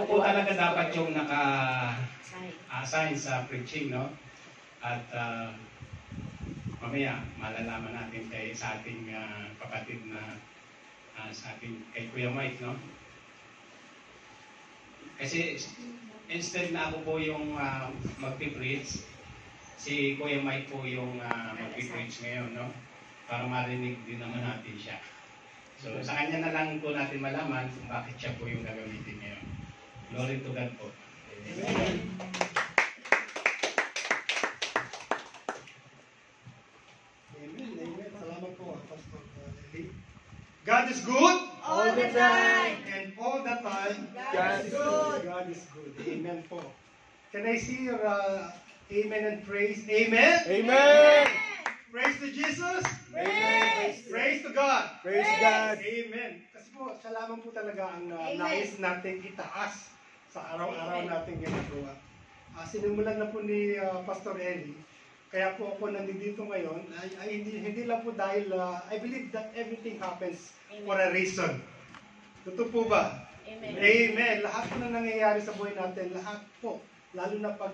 po talaga dapat yung naka-assign sa preaching, no? At mamaya malalaman natin sa ating kapatid na sa ating kay Kuya Mike, no? Kasi instead na ako po yung magpipreach, si Kuya Mike po yung magpipreach ngayon, no? Para marinig din naman natin siya. So, sa kanya na lang po natin malaman kung bakit siya po yung gagamitin ngayon. Glory to God po. Amen. Amen. Salamat po, Pastor Eli. God is good all the time. And all the time, God is good. God is good. Amen po. Can I see your amen and praise? Amen? Amen. Praise to Jesus. Praise to God. Praise God. Amen. Kasi po, siya lamang po talaga ang nais natin itaas sa araw-araw natin ginagawa. Sinimulan na po ni Pastor Eli. Kaya po ako nandito ngayon, ay hindi lang po dahil, I believe that everything happens for a reason. Totoo po ba? Amen. Amen. Lahat po na nangyayari sa buhay natin, lahat po. Lalo na pag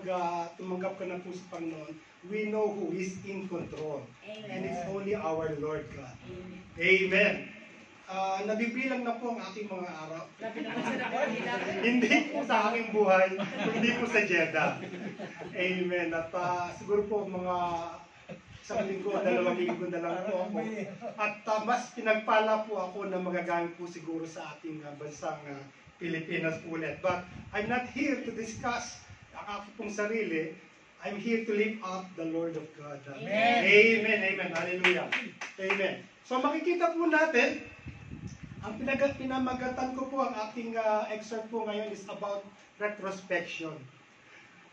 tumanggap ka na po sa Panginoon, we know who is in control. Amen. And it's only our Lord God. Amen. Amen. Nabibilang na po ang aking mga araw. Hindi po sa aking buhay, hindi po sa Jeddah. Amen. At siguro po mga isang linggo, 2 linggo na lang po ako. At mas pinagpala po ako na magagamit po siguro sa ating bansang Pilipinas ulit. But I'm not here to discuss ang aking pong sarili. I'm here to lift up the Lord of God. Amen. Amen. Amen. Hallelujah. Amen. So makikita po natin, ang pinamagatan ko po ang ating excerpt po ngayon is about retrospection.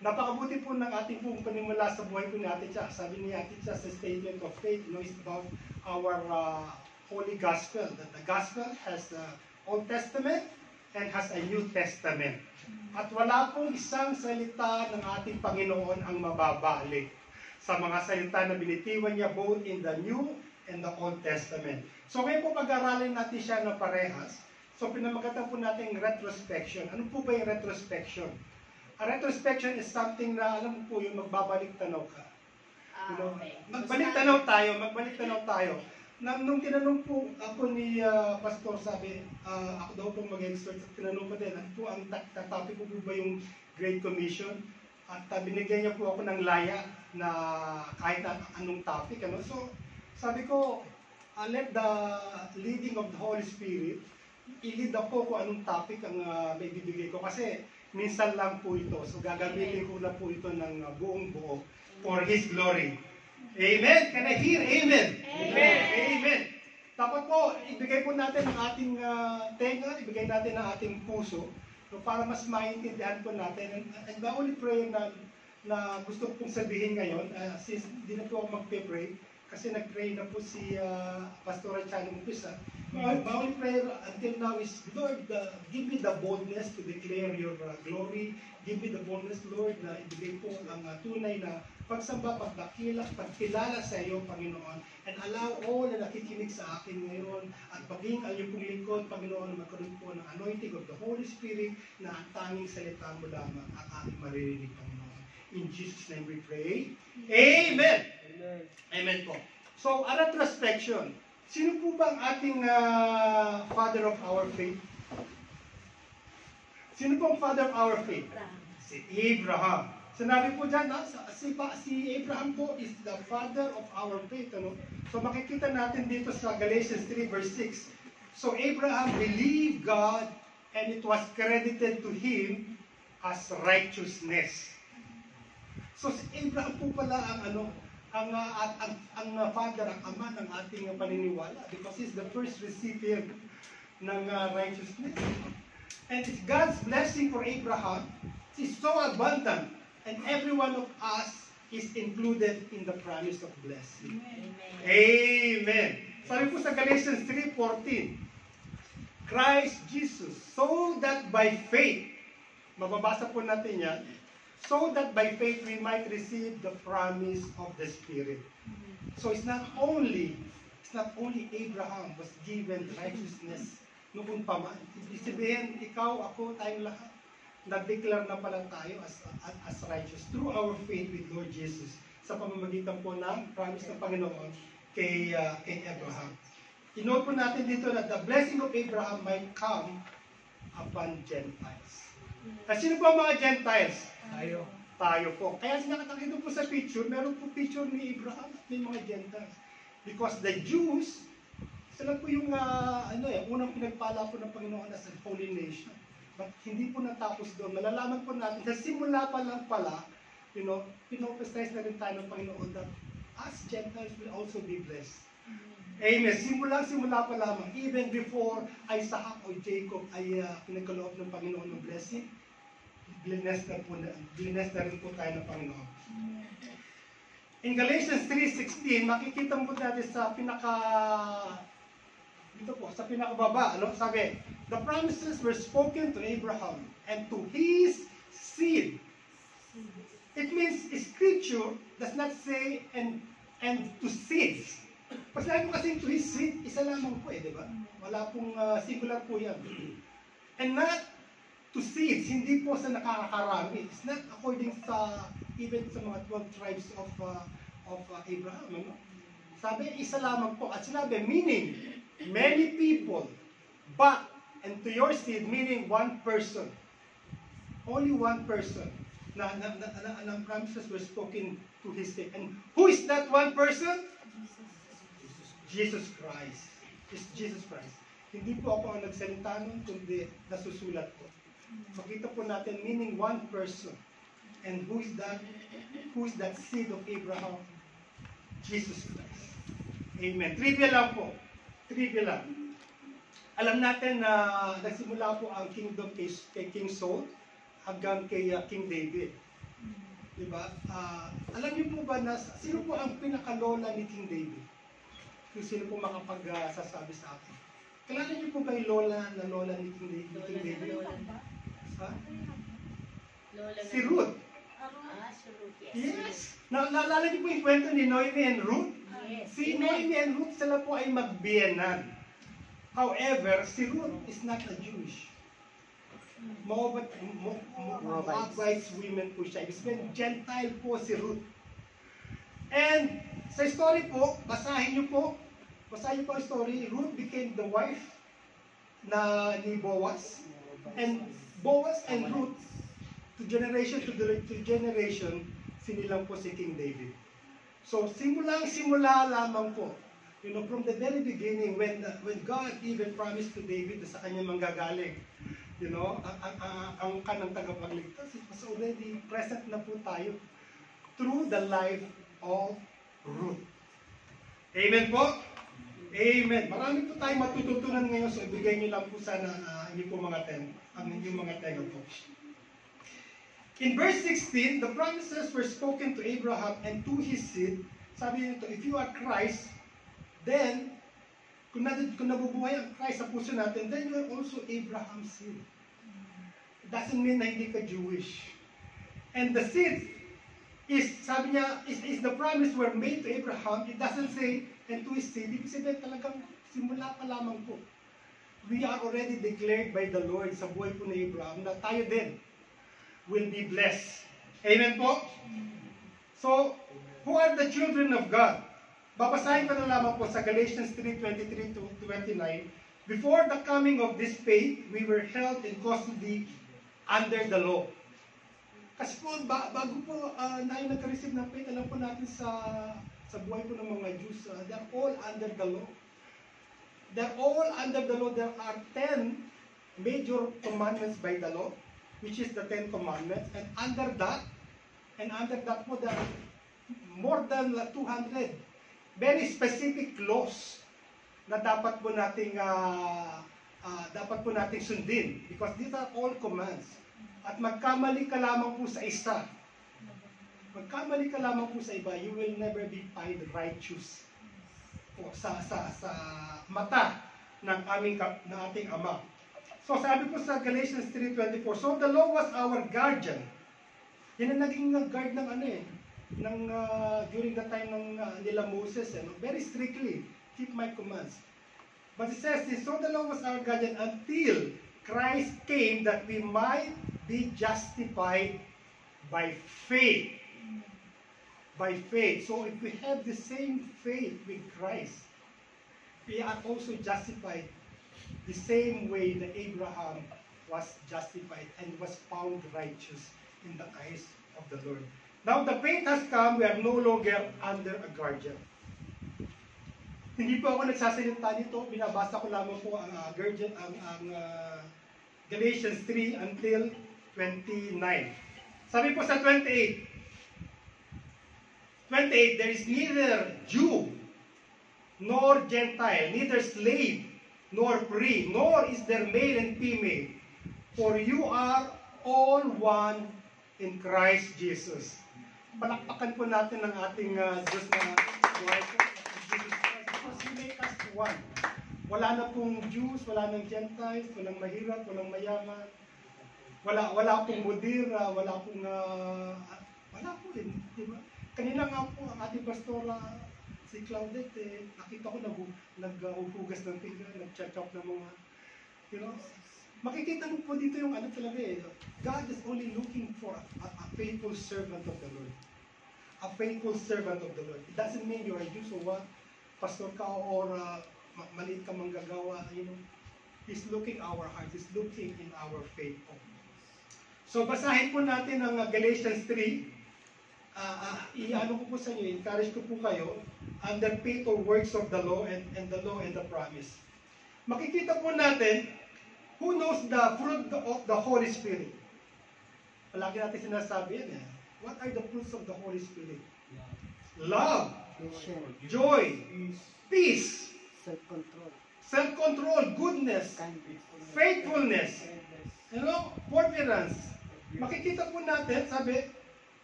Napakabuti po ng ating pong panimula sa buhay po ni Ate Cha. Sabi ni Ate Cha sa statement of faith, is about our Holy Gospel. That the Gospel has the Old Testament and has a New Testament. At wala pong isang salita ng ating Panginoon ang mababalik sa mga salita na binitiwan niya both in the New and the Old Testament. So ngayon po pag-aralin natin siya na parehas. So pinamagatan po natin retrospection. Ano po ba yung retrospection? A retrospection is something na, alam mo po yung magbabalik tanaw ka. Magbalik tanaw tayo. Nung tinanong po ako ni Pastor, sabi, ako daw pong mag-expert, tinanong ko din, ano po ang topic po ba yung Great Commission? At binigyan niya po ako ng laya na kahit anong topic. So, sabi ko, let the leading of the Holy Spirit, i-lead ako kung anong topic ang may bibigay ko. Kasi minsan lang po ito. So gagamitin ko na po ito ng buong buo for His glory. Amen? Can I hear amen? Amen. Amen. Dapat po, ibigay po natin ang ating tenga, ibigay natin ang ating puso para mas maintindihan po natin. And the only prayer na gusto kong sabihin ngayon, since hindi na po ako magpe-pray, kasi nag-pray na po si Pastor Chano Umpisa. My only prayer until now is, Lord, give me the boldness to declare your glory. Give me the boldness, Lord, na ibigay po ang tunay na pagsamba, pagkilala sa iyo, Panginoon. And allow all na nakikinig sa akin ngayon at maging ang iyong lingkod, Panginoon, magkaroon po ng anointing of the Holy Spirit na ang tanging salita mo lamang ang aking maririnig, Panginoon. In Jesus' name we pray. Amen! Amen po. So, a retrospection. Sino po ba ang ating father of our faith? Sino po ang father of our faith? Si Abraham. Sinabi po dyan, si Abraham po is the father of our faith. So, makikita natin dito sa Galatians 3 verse 6. So, Abraham believed God and it was credited to him as righteousness. So, si Abraham po pala ang father, ang ama ng ating paniniwala because he's the first recipient ng righteousness. And it's God's blessing for Abraham is so abundant and every one of us is included in the promise of blessing. Amen. Amen. Sabi po sa Galatians 3:14, Christ Jesus, so that by faith, mababasa po natin yan, so that by faith we might receive the promise of the Spirit. So it's not only Abraham was given righteousness noon pa man. Ibig sabihin, ikaw, ako, tayong lahat. nag-declare na pala tayo as righteous through our faith with Lord Jesus sa pamamagitan po ng promise ng Panginoon kay Abraham. Inote po natin dito na the blessing of Abraham might come upon Gentiles. Kasi sino po ang mga Gentiles? Tayo. Tayo po. Kaya nakakita po sa picture, meron po picture ni Abraham at may mga Gentiles. Because the Jews, sila po yung unang pinagpala po ng Panginoon as a holy nation. But hindi po natapos doon. Malalaman po natin, sa simula pa lang pala, pinopestize na rin tayo ng Panginoon that us Gentiles will also be blessed. Amen. Simula pa lamang. Even before Isaac o Jacob ay pinagkaloob ng Panginoon ng blessing, blessed na rin po tayo ng Panginoon. In Galatians 3:16, makikita mo natin sa pinakababa, sabi, the promises were spoken to Abraham and to his seed. It means Scripture does not say and to seeds. Pag sinabi mo kasi to his seed, isa lamang po di ba? Wala pong singular po yan. And not to seeds, hindi po sa nakakarami. It's not according sa, even sa mga 12 tribes of Abraham. Sabi, isa lamang po. At sinabi, meaning, many people, but, and to your seed, meaning one person. Only one person. Na promises were spoken to his seed. And who is that one person? Jesus Christ. It's Jesus Christ. Hindi po ako ang nagsalita nun, kundi nasusulat ko. Makita po natin, meaning one person. And who is that? Who is that seed of Abraham? Jesus Christ. Amen. Trivia lang po. Trivia lang. Alam natin na nagsimula po ang kingdom kay King Saul hanggang kay King David. Diba? Alam niyo po ba na sino po ang pinakalola ni King David? Kung sino po makapagsasabi sa akin. Kilala niyo po ba yung lola ni King David? Ha? Si Ruth. Si Ruth, yes. Yes. Naalala niyo po yung kwento ni Noemi and Ruth? Yes. Si Noemi and Ruth, sila po ay magbiyenan. However, si Ruth is not a Jewish. Moabites women po siya. Ibig sabihin, Gentile po si Ruth. And sa story po, basahin niyo po ang story. Ruth became the wife ni Boaz. And Boaz and Ruth, to generation, sinilang po si King David. So, simula lamang po. From the very beginning, when God even promised to David na sa kanya manggagaling, ang kanang tagapagligtas, it was already present na po tayo through the life of Ruth. Amen po? Amen. Marami po tayong matututunan ngayon, so ibigay niyo lang po sana ang inyong mga tenga po. In verse 16, the promises were spoken to Abraham and to his seed. Sabi nito, if you are Christ, then, kung nabubuhay ang Christ sa puso natin, then you are also Abraham's seed. It doesn't mean na hindi ka Jewish. And the seed is, sabi niya, is the promise were made to Abraham. It doesn't say, and to his seed. Ibig sabihin talagang simula pa lamang po. We are already declared by the Lord sa buhay po ni Abraham na tayo din will be blessed. Amen po? So, who are the children of God? Babasahin ko na lamang po sa Galatians 3:23-29. Before the coming of this faith, we were held in custody under the law. Kasi po, bago po tayo nag-receive ng faith, alam po natin sa buhay po ng mga Jews, they're all under the law. They're all under the law. There are 10 major commandments by the law, which is the 10 commandments. And under that po, there are more than 200 very specific laws na dapat po nating sundin. Because these are all commands. At magkamali ka lamang po sa isa. Magkamali ka lamang po sa iba, you will never be found righteous po sa mata ng ating Ama. So sabi po sa Galatians 3:24, so the law was our guardian. Yan ang naging guard ng during the time ng nila Moses, very strictly, keep my commands. But it says this, so the law was our guardian until Christ came that we might be justified by faith. By faith. So if we have the same faith with Christ, we are also justified the same way that Abraham was justified and was found righteous in the eyes of the Lord. Now the faith has come, we are no longer under a guardian. Hindi po ako nagsasalita nito, binabasa ko lamang po ang Galatians 3 until 29. Sabi po sa 28, there is neither Jew nor Gentile, neither slave nor free, nor is there male and female, for you are all one in Christ Jesus. Palakpakan po natin ang ating Diyos na buhay po, Jesus Christ, because He make us one. Wala na pong Jews, wala nang Gentiles, walang mahirap, walang mayaman, wala pong mudira, wala po rin, di ba? Kanina nga po, ang ating pastora, si Claudette, nakita ko naghuhugas ng pinggan, nag-check up ng mga, you know, makikita mo po dito yung ano talaga God is only looking for a faithful servant of the Lord. A faithful servant of the Lord. It doesn't mean you are Jew, so what? Pastor ka or maliit ka manggagawa, you know. He's looking our heart. He's looking in our faith. So basahin po natin ang Galatians 3. Iano ko po sa inyo, encourage ko po kayo, under faith or works of the law and the law and the promise. Makikita po natin, who knows the fruit of the Holy Spirit? Palagi natin sinasabi yan. What are the fruits of the Holy Spirit? Love, joy, peace, self-control, goodness, faithfulness, you know, forbearance. Makikita po natin, sabi,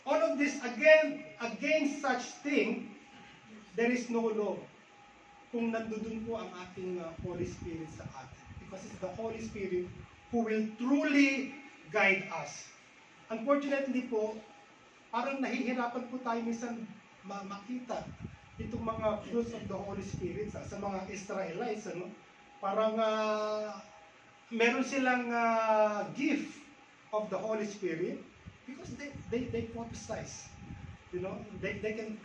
all of this, against such thing, there is no law. Kung nandun po ang ating Holy Spirit sa atin. Because it's the Holy Spirit who will truly guide us. Unfortunately po, parang nahihirapan po tayo minsan makita itong mga fruits of the Holy Spirit sa mga Israelites. Ano? Parang meron silang gift of the Holy Spirit because they prophesize. You know, they can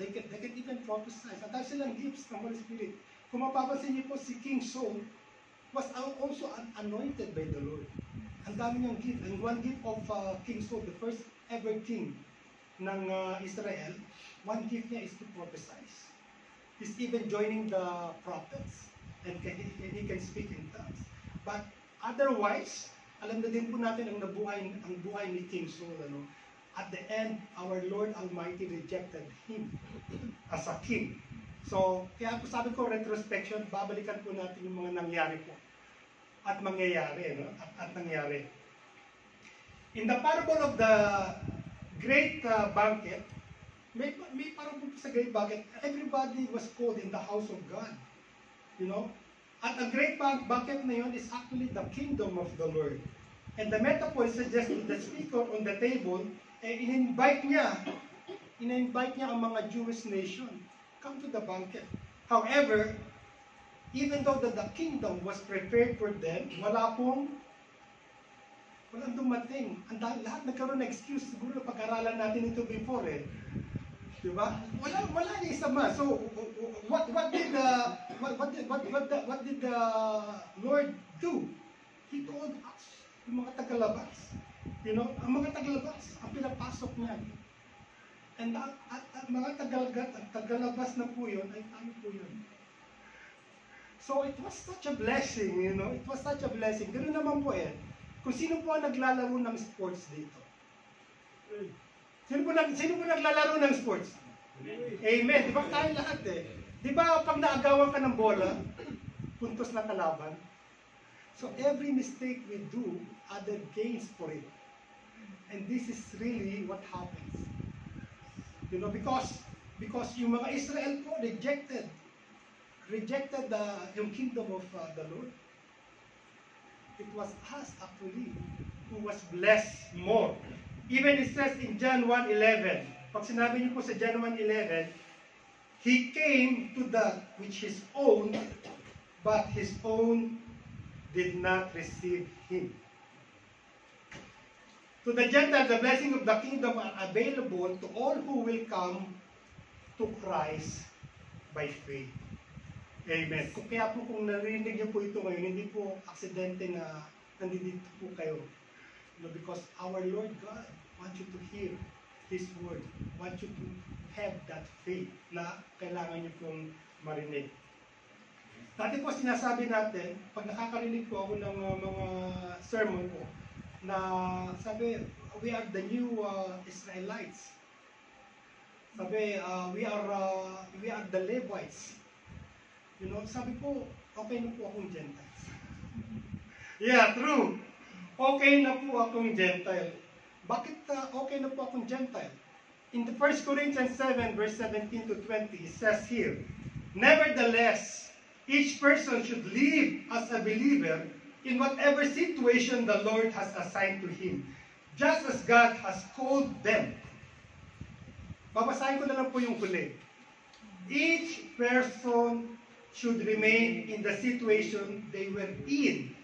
even prophesy. At silang gifts ng Holy Spirit. Kung mapapansin niyo po, si King Saul was also anointed by the Lord. Ang dami niyang gift. And one gift of King Saul, the first ever king ng Israel, one gift niya is to prophesy. He's even joining the prophets and he can speak in tongues. But otherwise, alam na din po natin ang buhay ni King Saul. Ano? At the end, our Lord Almighty rejected him as a king. So, kaya po sabi ko, retrospection, babalikan po natin yung mga nangyari po. At mangyayari, no? At nangyari. In the parable of the great banquet, may parable po sa great banquet, everybody was called in the house of God. You know? At ang great banquet na yun is actually the kingdom of the Lord. And the metaphor suggests the speaker on the table, in-invite niya ang mga Jewish nation, come to the banquet. However, even though the kingdom was prepared for them, walang dumating. Lahat nagkaroon ng excuse. Siguro na pag-aralan natin ito before Diba? Wala na isa ma. So, what did the Lord do? He told us, yung mga tagalabas. You know, ang mga tagalabas, ang pinapasok niya. And at mga tagalabas na po yun, ay tayo po yun. So it was such a blessing, you know, it was such a blessing. Ganoon naman po kung sino po ang naglalaro ng sports dito? Sino po naglalaro ng sports? Amen. Di ba tayo lahat Di ba pag naagawan ka ng bola, puntos na kalaban? So every mistake we do, other gains for it. And this is really what happens. You know, because yung mga Israel po rejected yung kingdom of the Lord. It was us actually who was blessed more. Even it says in John 1:11, pag sinabi niyo po sa John 1:11, He came to that which His own, but His own did not receive Him. To the Gentiles, the blessing of the kingdom are available to all who will come to Christ by faith. Amen. Kaya po kung narinig niyo po ito ngayon, hindi po aksidente na nandito po kayo. Because our Lord God wants you to hear His word. Wants you to have that faith na kailangan niyo pong marinig. Dati po sinasabi natin, pag nakakarinig po ako ng mga sermon po, na sabi, we are the new Israelites. Sabi, we are the Levites. You know, sabi ko, okay na po akong Gentiles. Yeah, true. Okay na po akong Gentile. Bakit okay na po akong Gentile? In the 1 Corinthians 7, verse 17 to 20, it says here, nevertheless, each person should live as a believer in whatever situation the Lord has assigned to him, just as God has called them. Babasahin ko na lang po yung huli. Each person should remain in the situation they were in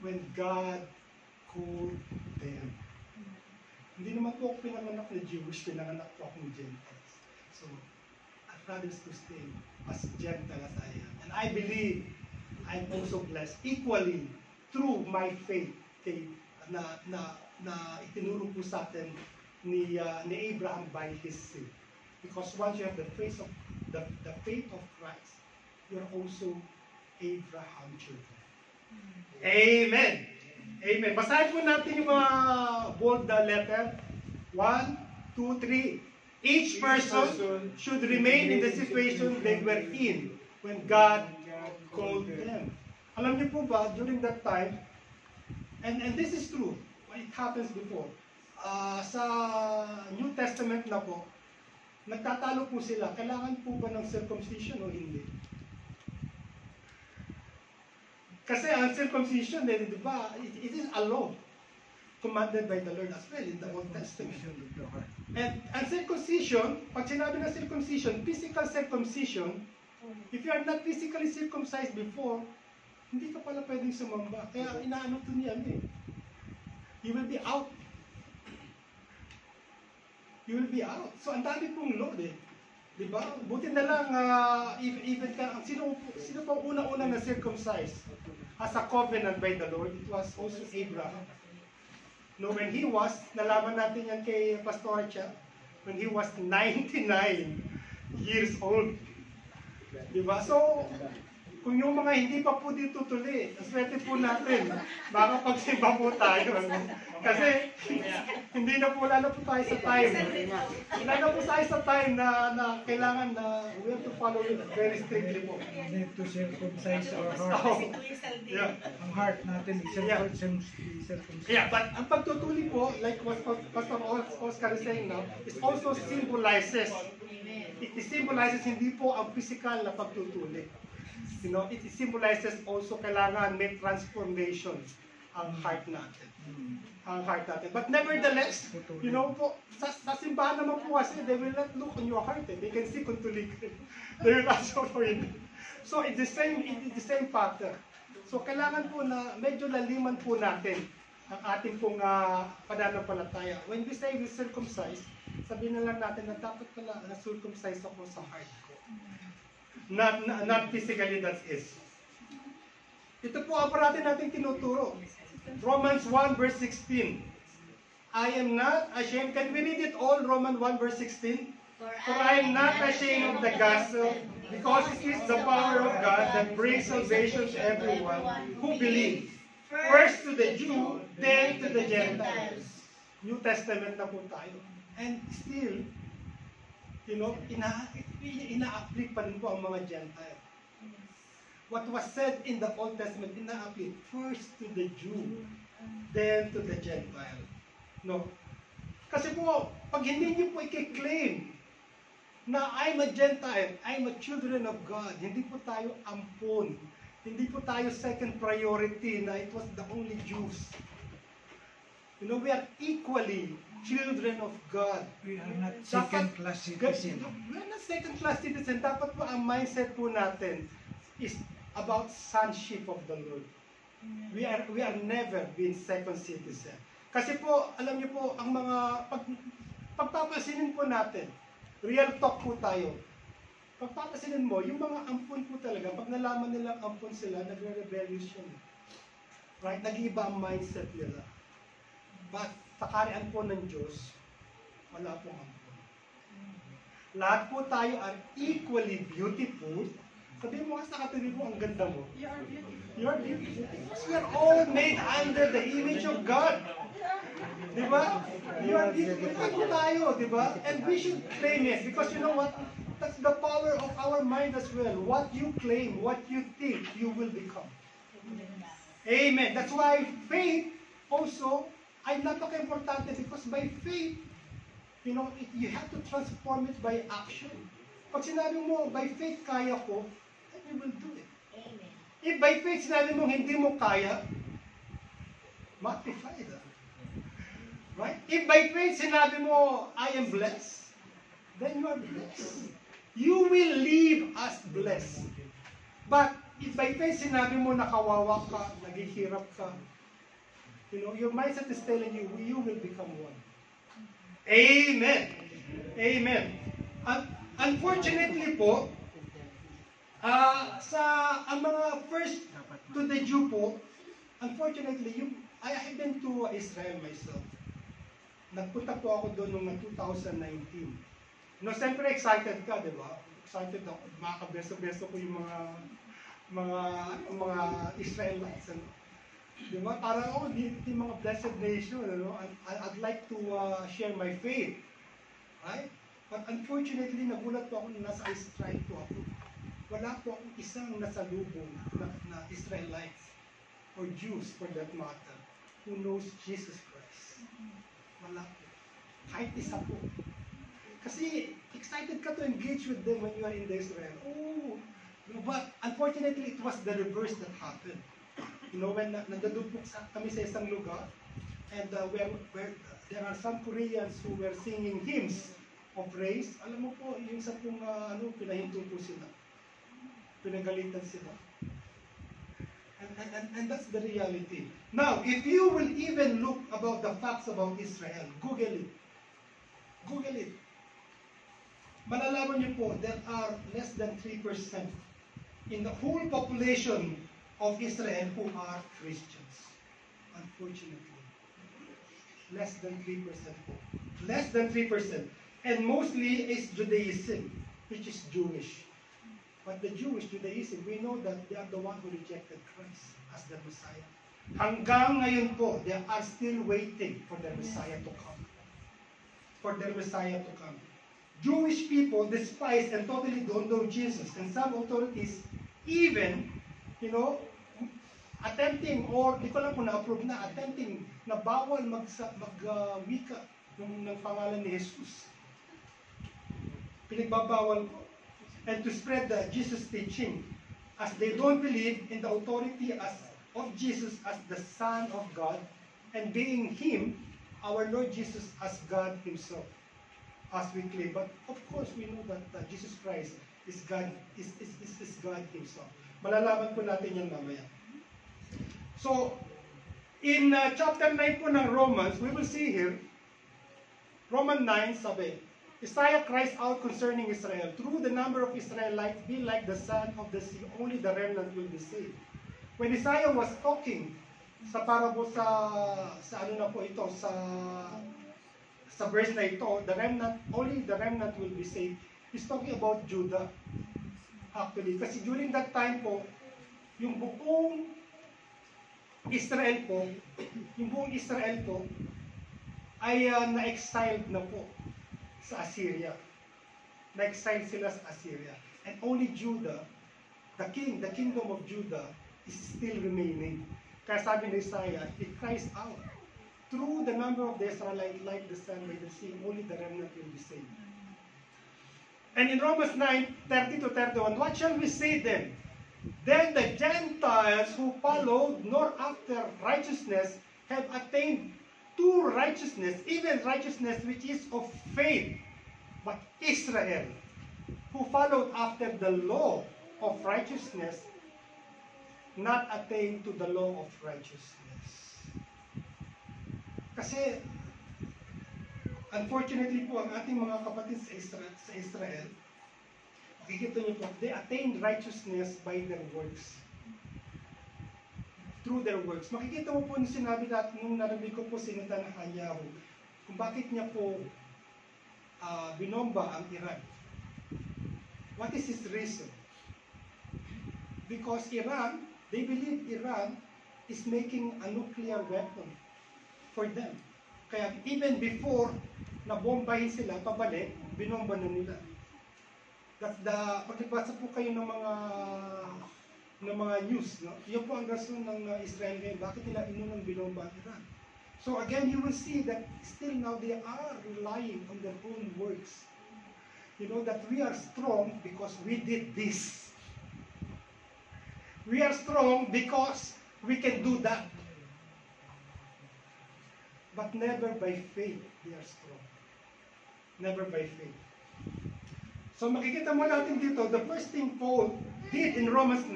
when God called them. Hindi naman po ako pinanganak na Jewish, pinanganak po akong Gentiles. So, I'd rather to stay as Gentile as I am. And I believe I'm also blessed equally through my faith na itinuro po sa atin ni Abraham by his seed. Because once you have the faith of Christ, you're also Abraham children. Amen. Amen. Basahin po natin yung mga bold letter. 1, 2, 3. Each person should remain in the situation they were in when God called them. Alam niyo po ba, during that time, and this is true, it happens before, sa New Testament na po, nagtatalo po sila, kailangan po ba ng circumcision o hindi? Kasi ang circumcision, di ba, it is a law commanded by the Lord as well in the Old Testament. And circumcision, pag sinabi na circumcision, physical circumcision, if you are not physically circumcised before, hindi ka pala pwedeng sumamba. Kaya inaano to niya you will be out. You will be out. So ang dami pong load Diba? Buti na lang, even ka, sino pa una-una na circumcised as a covenant by the Lord? It was also Abraham. No, when he was, nalaman natin yan kay Pastor Cha, when he was 99 years old. Diba? So, kung yung mga hindi pa po dito tuloy, swerte po natin, baka pagsimba po tayo. Kasi, hindi na po, lalo po tayo sa time. Lalo po tayo sa time na kailangan na we have to follow it very strictly po. We need to circumcise our heart. Oh, yeah. Ang heart natin, circumcise. Yeah, but ang pagtutuli po, like what Pastor Oscar is saying now, it also symbolizes, hindi po ang physical na pagtutuli. You know, it symbolizes also kailangan may transformation ang heart natin. Ang heart natin. But nevertheless, you know po, sa simbahan naman po kasi, they will not look on your heart. They can see kung tulig. They will not show for it. So it's the same pattern. So kailangan po na medyo laliman po natin ang ating pong pananampalataya. When we say we circumcise, sabihin na lang natin na dapat pala na-circumcise ako sa heart ko. Not physically, that is. Ito po ang parati natin tinuturo. Romans 1 verse 16. I am not ashamed. Can we read it all? Romans 1 verse 16. For I am not ashamed of the gospel, because it is the power of God that brings salvation to everyone who believes. First to the Jew, then to the Gentiles. New Testament na po tayo. And still, you know, ina-apply pa rin po ang mga Gentile. What was said in the Old Testament, ina-apply first to the Jew, then to the Gentile. No? Kasi po, pag hindi niyo po i-claim na I'm a Gentile, I'm a children of God, hindi po tayo ampon. Hindi po tayo second priority na it was the only Jews. You know, we are equally children of God. We are not second-class citizen. We are not second-class citizen. Dapat po ang mindset po natin is about sonship of the Lord. We are never being second citizen. Kasi po, alam niyo po, ang mga, pagpapasinin po natin, real talk po tayo. Pagpapasinin mo, yung mga ampun po talaga, pag nalaman nilang ampun sila, nagre-rebellious yun. Right? Nag-iiba ang mindset nila. But sa kaharian po ng Diyos, wala pong ampun. Lahat po tayo are equally beautiful. Sabihin mo nga sa katabi mo, ang ganda mo. You are beautiful. You are beautiful. Because we are all made under the image of God. Diba? You are beautiful. Ito tayo, diba? And we should claim it. Because you know what? That's the power of our mind as well. What you claim, what you think, you will become. Amen. That's why faith also ay napaka-importante because by faith, you know, you have to transform it by action. Pag sinabi mo, by faith kaya ko, then you will do it. Amen. If by faith sinabi mo hindi mo kaya, magnify that. Right? If by faith sinabi mo, I am blessed, then you are blessed. You will leave us blessed. But if by faith sinabi mo nakawawa ka, naghihirap ka, you know, your mindset is telling you, you will become one. Amen. Amen. Unfortunately po, ang mga first to the Jew po, unfortunately, I have been to Israel myself. Nagpunta po ako doon noong 2019. No, siyempre excited ka, di ba? Excited ako, makakabeso-beso ko yung mga Israelites. Ano? Di ba? Parang, oh, di mga blessed nation, ano? I'd like to share my faith. Right? But unfortunately, nagulat po ako na nasa Israel po ako. Wala po akong isang nasalubong na Israelites or Jews for that matter who knows Jesus Christ. Wala po. Kahit isa po. Kasi excited ka to engage with them when you are in Israel. Oh, but unfortunately, it was the reverse that happened. You know, when nandun po kami sa isang lugar, and where there are some Koreans who were singing hymns of praise, alam mo po, yung sa pong pinahinto po sila. Pinagalitan sila. And that's the reality. Now, if you will even look about the facts about Israel, Google it. Google it. Malalaman niyo po, there are less than 3% in the whole population of Israel who are Christians. Unfortunately. Less than 3% po. Less than 3%. And mostly is Judaism, which is Jewish. But the Jewish Judaism, we know that they are the one who rejected Christ as the Messiah. Hanggang ngayon po, they are still waiting for the Messiah to come. For the Messiah to come. Jewish people despise and totally don't know Jesus. And some authorities even, you know, attempting or, di ko lang kung na-approve na, attempting na bawal mag-wika ng pangalan ni Jesus. Pinagbabawal ko. And to spread the Jesus teaching as they don't believe in the authority of Jesus as the Son of God and being Him, our Lord Jesus as God Himself, as we claim. But of course, we know that Jesus Christ is God, is God Himself. Malalaman po natin yan mamaya. So, in chapter 9 po ng Romans, we will see here, Romans 9, sabi, Isaiah cries out concerning Israel, through the number of Israelites be like the sand of the sea, only the remnant will be saved. When Isaiah was talking sa parable sa ano na po ito, sa verse na ito, the remnant, only the remnant will be saved. He's talking about Judah. Actually, kasi during that time po, yung buong Israel po, ay na-exiled na po sa Assyria. Na-exile sila sa Assyria. And only Judah, the kingdom of Judah, is still remaining. Kaya sabi ni Isaiah, it cries out, through the number of the Israelites like the sand by the sea, only the remnant will be saved. And in Romans 9:30-31, what shall we say then? Then the Gentiles who followed nor after righteousness have attained to righteousness, even righteousness which is of faith. But Israel, who followed after the law of righteousness, not attained to the law of righteousness. Kasi, unfortunately po, ang ating mga kapatid sa Israel, makikita niyo po, they attained righteousness by their works. Through their works. Makikita mo po yung sinabi natin nung narinig ko po si Netanyahu, kung bakit niya po binomba ang Iran. What is his reason? Because Iran, they believe Iran is making a nuclear weapon for them. Kaya even before nabombahin sila, pabalik, binomba na nila. That's pag nagbasa po kayo ng mga news, no? Yun po ang rason ng Israel ngayon, bakit nila inunang binomba ang Iran. So again, you will see that still now they are relying on their own works. You know that we are strong because we did this. We are strong because we can do that. But never by faith they are strong. Never by faith. So makikita mo natin dito, the first thing Paul did in Romans 9,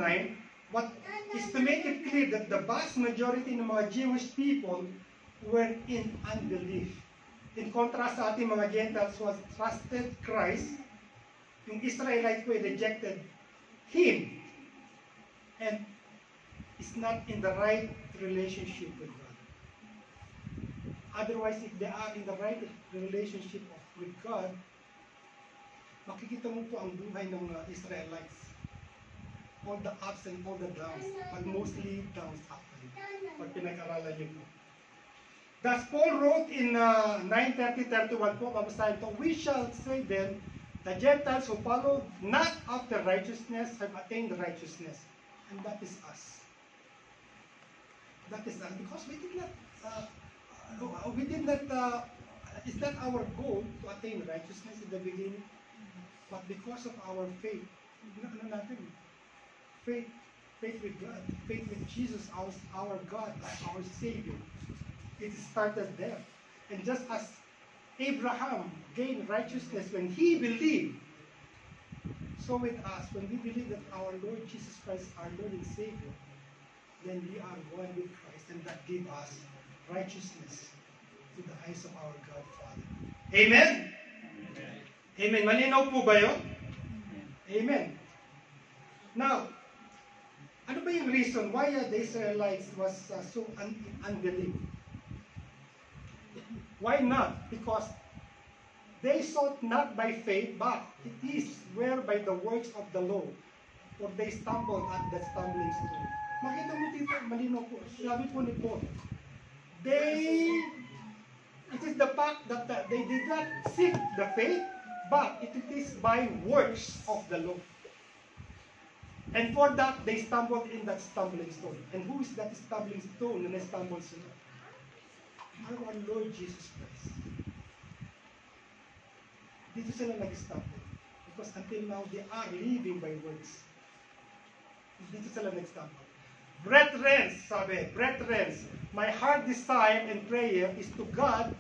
what is to make it clear that the vast majority ng mga Jewish people were in unbelief. In contrast sa ating mga Gentiles who has trusted Christ, yung Israelites who rejected Him and is not in the right relationship with God. Otherwise, if they are in the right relationship with God, makikita mo po ang buhay ng Israelites. All the ups and all the downs, but mostly downs actually. Pag pinag-aralan niyo po. Thus, Paul wrote in 9:30-31 po, babasahin ito, we shall say then, the Gentiles who follow not after righteousness have attained righteousness. And that is us. That is us. Because we did not, it's not our goal to attain righteousness in the beginning. But because of our faith, faith with God, faith with Jesus, our God, as our Savior, it started there. And just as Abraham gained righteousness when he believed, so with us, when we believe that our Lord Jesus Christ, our Lord and Savior, then we are one with Christ, and that gives us righteousness to the eyes of our God Father. Amen? Amen. Malinaw po ba yun? Amen. Now, ano ba yung reason why the Israelites was so unbelief? Why not? Because they sought not by faith, but it is whereby the works of the law, or they stumbled at the stumbling stone. Makita mo dito, malinaw po. Sabi po ni Paul, it is the fact that they did not seek the faith, but it is by works of the law. And for that, they stumbled in that stumbling stone. And who is that stumbling stone na stumbled sila? Our Lord Jesus Christ. Dito sila nag-stumble. Because until now, they are living by works. Dito sila nag-stumble. Brethren, sabi, brethren, my heart desire and prayer is to God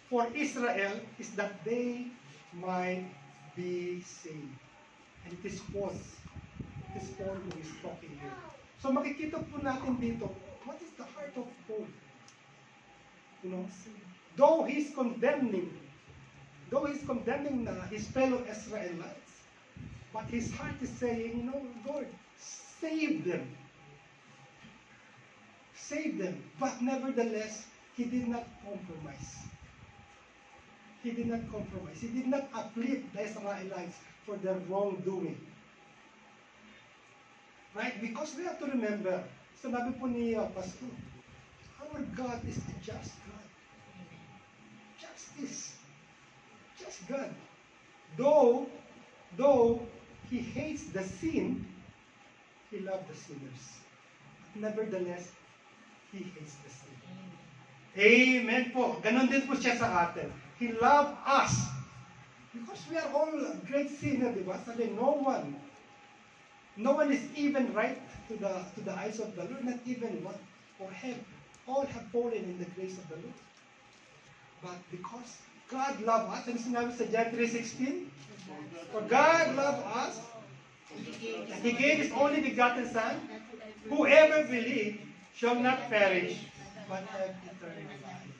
for Israel is that they might be saved. And it is Paul. It is Paul who is talking here. So makikita po natin dito, what is the heart of Paul? You know, though he's condemning his fellow Israelites, but his heart is saying, you know, Lord, save them. Save them. But nevertheless, he did not compromise. He did not compromise. He did not uplift the Israelites for their wrongdoing. Right? Because we have to remember, sinabi po ni Pastor, our God is a just God. Justice. Just God. Though he hates the sin, he loves the sinners. But nevertheless, he hates the sin. Amen po. Ganon din po siya sa atin. He loves us. Because we are all great sinners, di ba? Sabi, no one is even right to the eyes of the Lord, not even one, or have. All have fallen in the grace of the Lord. But because God loved us, and sinabi sa John 3:16, for God loved us, He gave His only begotten Son, whoever believes shall not perish, but have eternal life.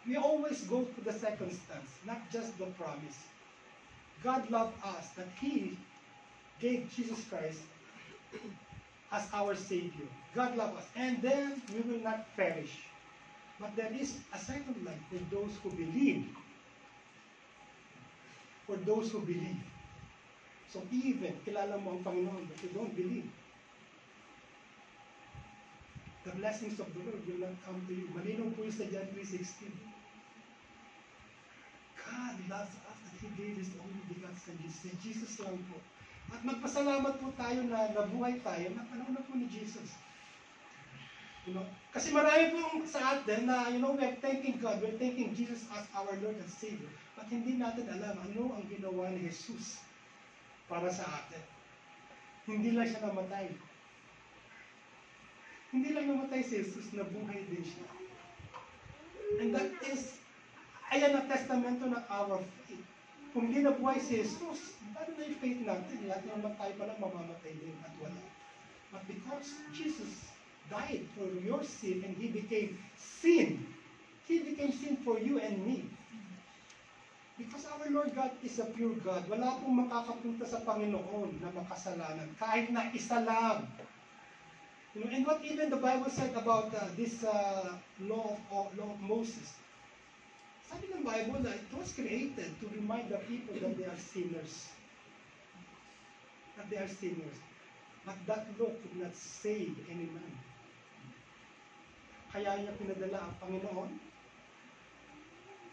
we always go to the second stance, not just the promise. God loved us that He gave Jesus Christ as our Savior. God loved us. And then we will not perish. But there is a second life for those who believe. For those who believe. So even, kilala mo ang Panginoon, but you don't believe, the blessings of the Lord will not come to you. Malinaw po yung sa John 3:16. God loves us that He gave His only begotten Son, Jesus lang po. At magpasalamat po tayo na nabuhay tayo na panahon na po ni Jesus. You know? Kasi marami pong sa atin na, we're thanking God, we're thanking Jesus as our Lord and Savior. But hindi natin alam ano ang ginawa ni Jesus para sa atin. Hindi lang siya namatay. Hindi lang namatay si Jesus, nabuhay din siya. And that is, ayan ang testamento ng our faith. Kung hindi nabuhay si Jesus, paano na yung faith natin? Lahat naman tayo palang mamamatay din at wala. But because Jesus died for your sin and He became sin, He became sin for you and me. Because our Lord God is a pure God, wala pong makakapunta sa Panginoon na makasalanan, kahit na isa lang. And what even the Bible said about this law of Moses, sabi ng Bible na it was created to remind the people that they are sinners. That they are sinners. But that law could not save any man. Kaya niya pinadala ang Panginoon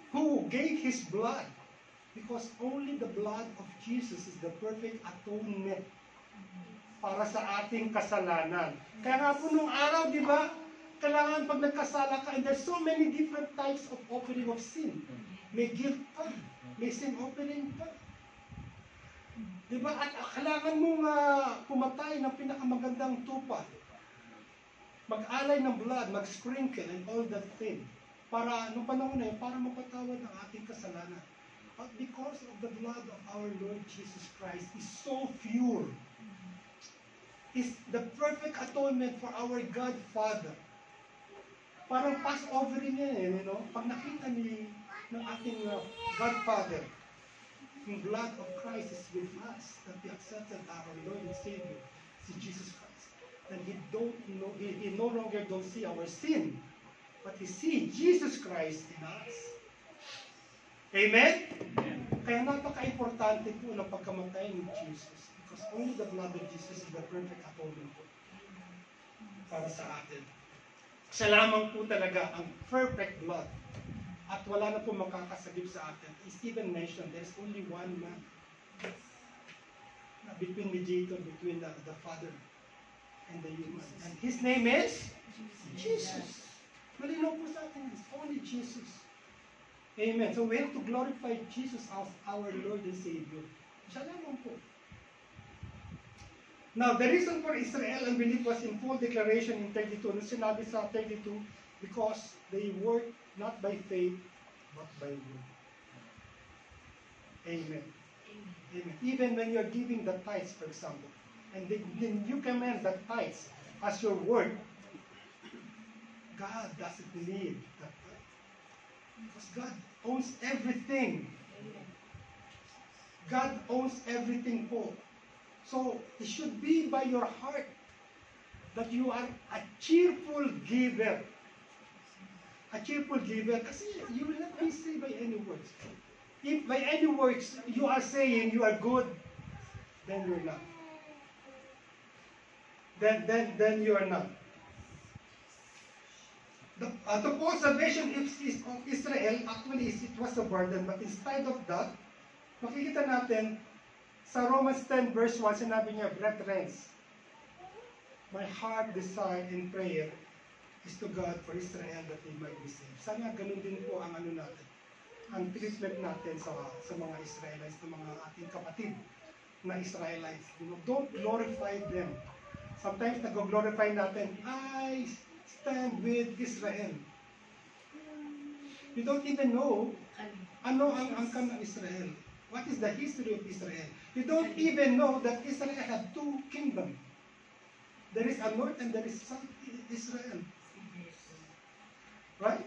who gave His blood, because only the blood of Jesus is the perfect atonement para sa ating kasalanan. Kaya nga po nung araw, di ba, kailangan pag nagkasala ka, and there's so many different types of offering of sin. May guilt pa, may sin offering pa. Di ba? At kailangan mong pumatay ng pinakamagandang tupa. Mag-alay ng blood, mag-sprinkle, and all that thing. Para, nung panahon na yun, para mapatawad ang ating kasalanan. But because of the blood of our Lord Jesus Christ is so pure, is the perfect atonement for our God Father. Parang Passover niya pag nakita ng ating God Father, yung blood of Christ is with us, that we accepted our Lord and Savior, si Jesus Christ. Then He no longer don't see our sin, but He see Jesus Christ in us. Amen? Amen. Kaya napaka-importante po ng pagkamatay ni Jesus, because only the blood of Jesus is the perfect atonement po para sa atin. Siya lamang po talaga ang perfect blood. At wala na po makakasagip sa atin. It's even mentioned, there's only one man between mediator, between the Father and the human. And His name is Jesus. Malinaw po sa atin, it's only Jesus. Amen. So we have to glorify Jesus as our Lord and Savior. Siya lamang po. Now, the reason for Israel unbelief was in full declaration in 32. Nung sinabi sa 32, because they work not by faith, but by will. Amen. Amen. Even when you're giving the tithes, for example, and then you command the tithes as your word, God doesn't need that tithe. Because God owns everything. God owns everything po. So, it should be by your heart that you are a cheerful giver. A cheerful giver, kasi you will not be saved by any words. If by any words you are saying you are good, then you're not. Then you are not. The false salvation of Israel, actually it was a burden, but in spite of that, makikita natin, sa Romans 10 verse 1, sinabi niya, brethren, my heart desire in prayer is to God for Israel that they might be saved. Sana ganun din po ang natin, ang treatment natin sa mga Israelites, sa mga ating kapatid na Israelites. Don't glorify them. Sometimes nag-glorify natin, I stand with Israel. You don't even know ano ang angkan ng Israel. What is the history of Israel? You don't even know that Israel had two kingdoms. There is a north and there is south Israel. Right?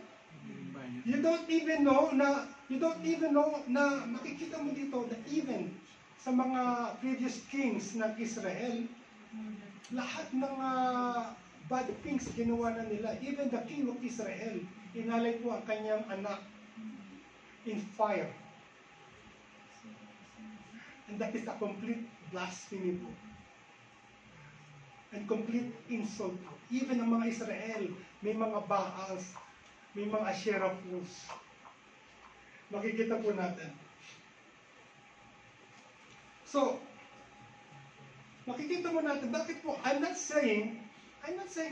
You don't even know na makikita mo dito that even sa mga previous kings ng Israel, lahat ng bad things ginawa na nila. Even the king of Israel, inalay po ang kanyang anak in fire. And that is a complete blasphemy po. And complete insult po. Even ang mga Israel, may mga Baals, may mga Asherah fools. Makikita po natin. So, makikita mo natin, bakit po, I'm not saying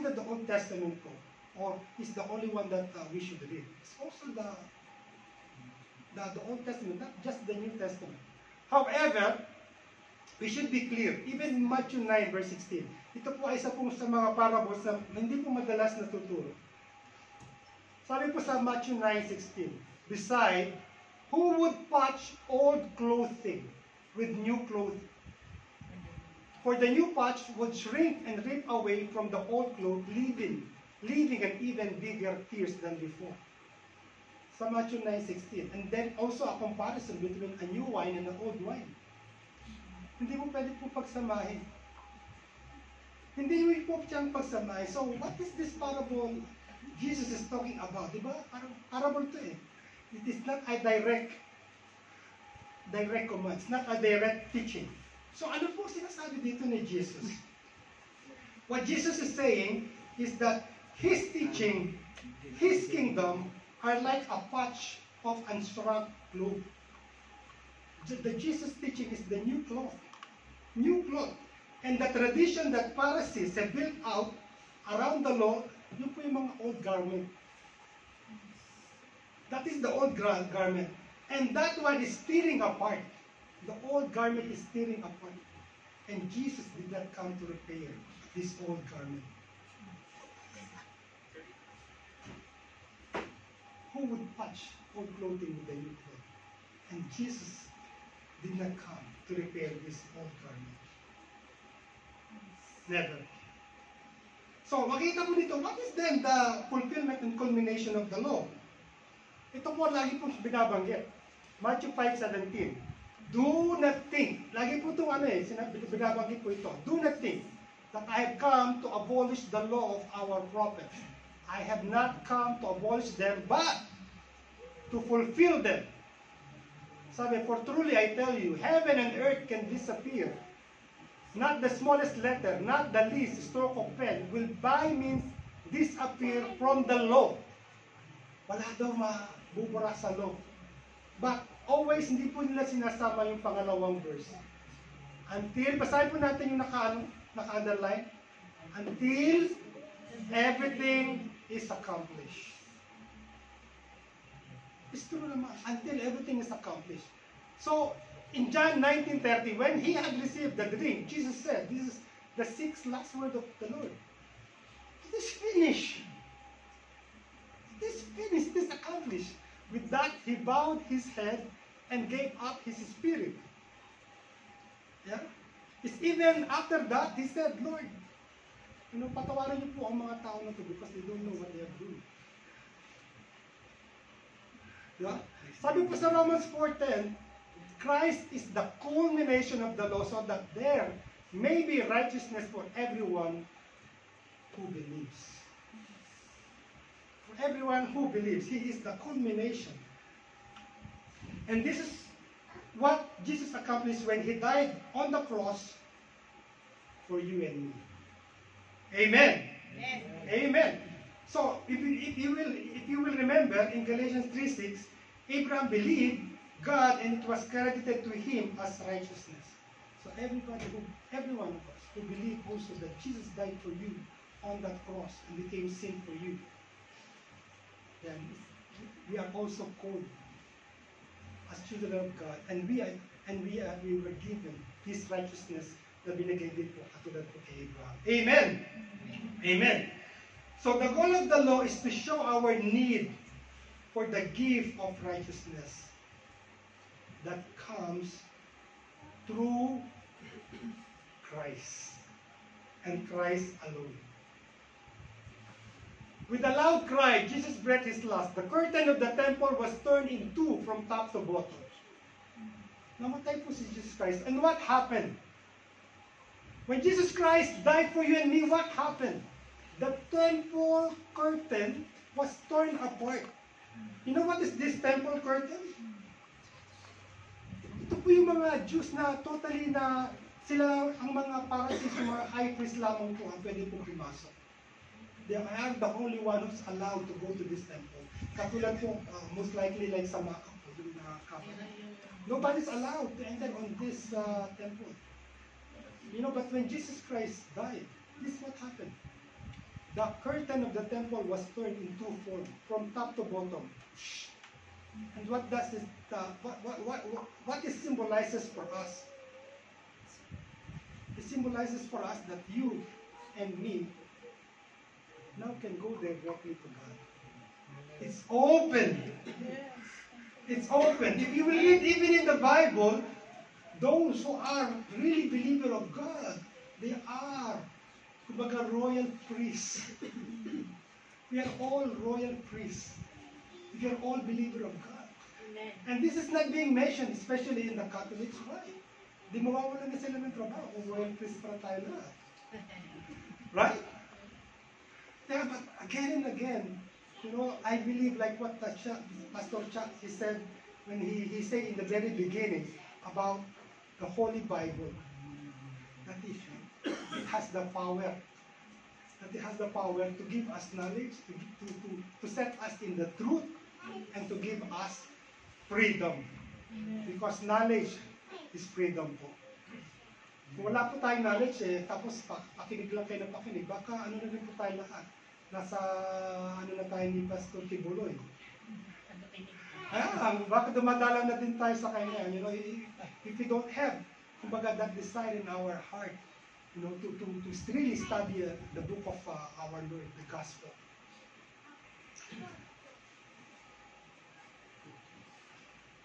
that the Old Testament po, or is the only one that we should read. It's also the Old Testament, not just the New Testament. However, we should be clear, even in Matthew 9 verse 16, ito po ay isa po sa mga parables na hindi po madalas natuturo. Sabi po sa Matthew 9:16, beside, who would patch old clothing with new clothing? For the new patch would shrink and rip away from the old cloth, leaving an even bigger tears than before. Sa Matthew 9:16. And then also a comparison between a new wine and an old wine. Hindi mo pwede po pagsamahin. Hindi mo po siyang pagsamahin. So what is this parable Jesus is talking about? Diba? Parable to eh. It is not a direct command. It's not a direct teaching. So ano po sinasabi dito ni Jesus? What Jesus is saying is that His teaching, His kingdom are like a patch of unshrunk cloth. The Jesus teaching is the new cloth. New cloth. And the tradition that Pharisees have built out around the law, yun po yung mga old garment. That is the old garment. And that one is tearing apart. The old garment is tearing apart. And Jesus did not come to repair this old garment. Who would patch old clothing with the new cloth? And Jesus did not come to repair this old garment. Never. So, makita po dito, what is then the fulfillment and culmination of the law? Ito po lagi po binabanggit. Matthew 5:17. Do not think, lagi po itong binabanggit po ito. Do not think that I have come to abolish the law of our prophets. I have not come to abolish them, but to fulfill them. Sabi, for truly I tell you, heaven and earth can disappear. Not the smallest letter, not the least stroke of pen will by means disappear from the law. Wala daw mabubura sa law. But always hindi po nila sinasama yung pangalawang verse. Until, basahin po natin yung naka-underline. Until everything is accomplished. It's true naman. Until everything is accomplished. So, in John 19:30, when he had received the drink, Jesus said, this is the sixth last word of the Lord. It is finished. It is finished. It is accomplished. With that, he bowed his head and gave up his spirit. Yeah? It's even after that, he said, Lord, patawarin niyo po ang mga tao na to because they don't know what they are doing. Yeah? Sabi po sa Romans 4:10, Christ is the culmination of the law so that there may be righteousness for everyone who believes. For everyone who believes, He is the culmination. And this is what Jesus accomplished when He died on the cross for you and me. Amen. Amen. Amen. So, if you will remember in Galatians 3:6, Abraham believed God and it was credited to him as righteousness. So every one of us who believe also that Jesus died for you on that cross and became sin for you, then we are also called as children of God, and we were given His righteousness na binigay din po katulad po kay Abraham. Amen. Amen. So the goal of the law is to show our need for the gift of righteousness that comes through Christ and Christ alone. With a loud cry, Jesus breathed his last. The curtain of the temple was torn in two from top to bottom. Namatay po si Jesus Christ. And what happened? When Jesus Christ died for you and me, what happened? The temple curtain was torn apart. You know what is this temple curtain? Ito po yung mga Jews na totally na sila ang mga Pharisees, yung mga high priest lamang po ang pwede pong pumasok. They are the only one who's allowed to go to this temple. Katulad po, most likely like sa Maka po, yung cover. Nobody's allowed to enter on this temple. You know, but when Jesus Christ died, this is what happened. The curtain of the temple was torn in two forms, from top to bottom. And what does it? What it symbolizes for us? It symbolizes for us that you and me now can go directly to God. It's open. It's open. If you will read even in the Bible, those who are really believer of God, they are kumbaga royal priests. We are all royal priests. We are all believer of God. Amen. And this is not being mentioned, especially in the Catholics. Why? Di mawawala na sila ng trabaho kung royal priest para tayo lahat. Right? Yeah, but again and again, you know, I believe like what Pastor Chuck, he said when he said in the very beginning about the Holy Bible, that it has the power, to give us knowledge, to set us in the truth, and to give us freedom. Because knowledge is freedom po. Kung wala po tayong knowledge, tapos pakinig lang kayo ng pakinig, baka ano na rin po tayo lahat. Nasa, ano na tayo ni Pastor Tibuloy. Baka dumadala na din tayo sa kanya. You know, if we don't have, kumbaga, that desire in our heart, you know, to really study the book of our Lord, the Gospel.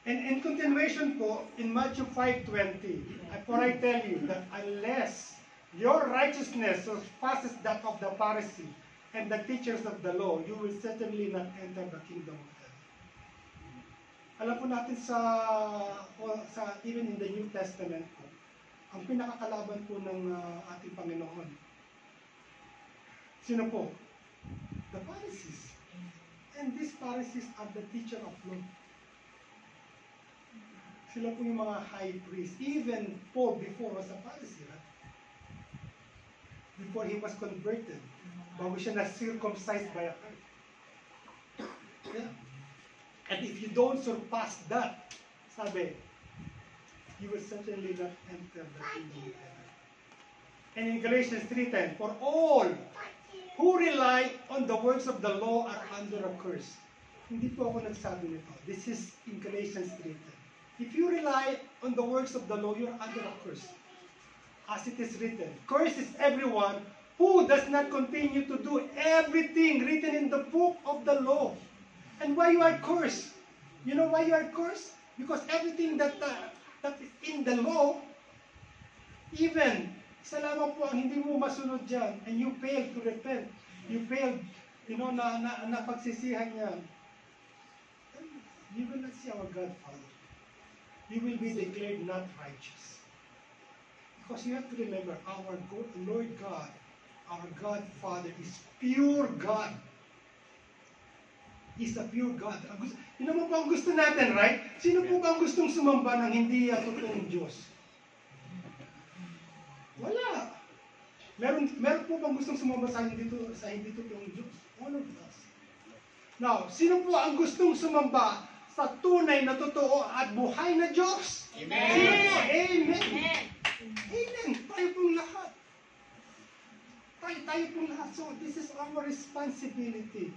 And in continuation po, in Matthew 5:20, for I tell you that unless your righteousness surpasses that of the Pharisee and the teachers of the law, you will certainly not enter the kingdom of heaven. Alam po natin even in the New Testament po, ang pinakakalaban po ng ating Panginoon. Sino po? The Pharisees. And these Pharisees are the teacher of law. Sila po yung mga high priest. Even Paul before was a Pharisee, right? Before he was converted, bago siya na-circumcised by a heart. Yeah. And if you don't surpass that, sabi, you will certainly not enter the kingdom of heaven. And in Galatians 3:10, for all who rely on the works of the law are under a curse. Hindi po ako nagsabi nito. This is in Galatians 3:10. If you rely on the works of the law, you're under a curse. As it is written, cursed is everyone who does not continue to do everything written in the book of the law. And why you are cursed? You know why you are cursed? Because everything that is in the law, even isa lamang po ang hindi mo masunod dyan, and you fail to repent, you fail, you know, na pagsisihan yan, you will not see our God, Father. You will be declared not righteous. Because you have to remember, our Lord God, our God Father is pure God. He's a pure God. Yun naman po ang gusto natin, right? Sino po ba ang gustong sumamba ng hindi totoong Diyos? Wala. Meron po bang gustong sumamba sa hindi totoong Diyos? All of us. Now, sino po ang gustong sumamba sa tunay na totoo at buhay na Diyos? Amen. Amen. Amen. Amen. Tayo pong lahat. Tayo pong lahat. So, this is our responsibility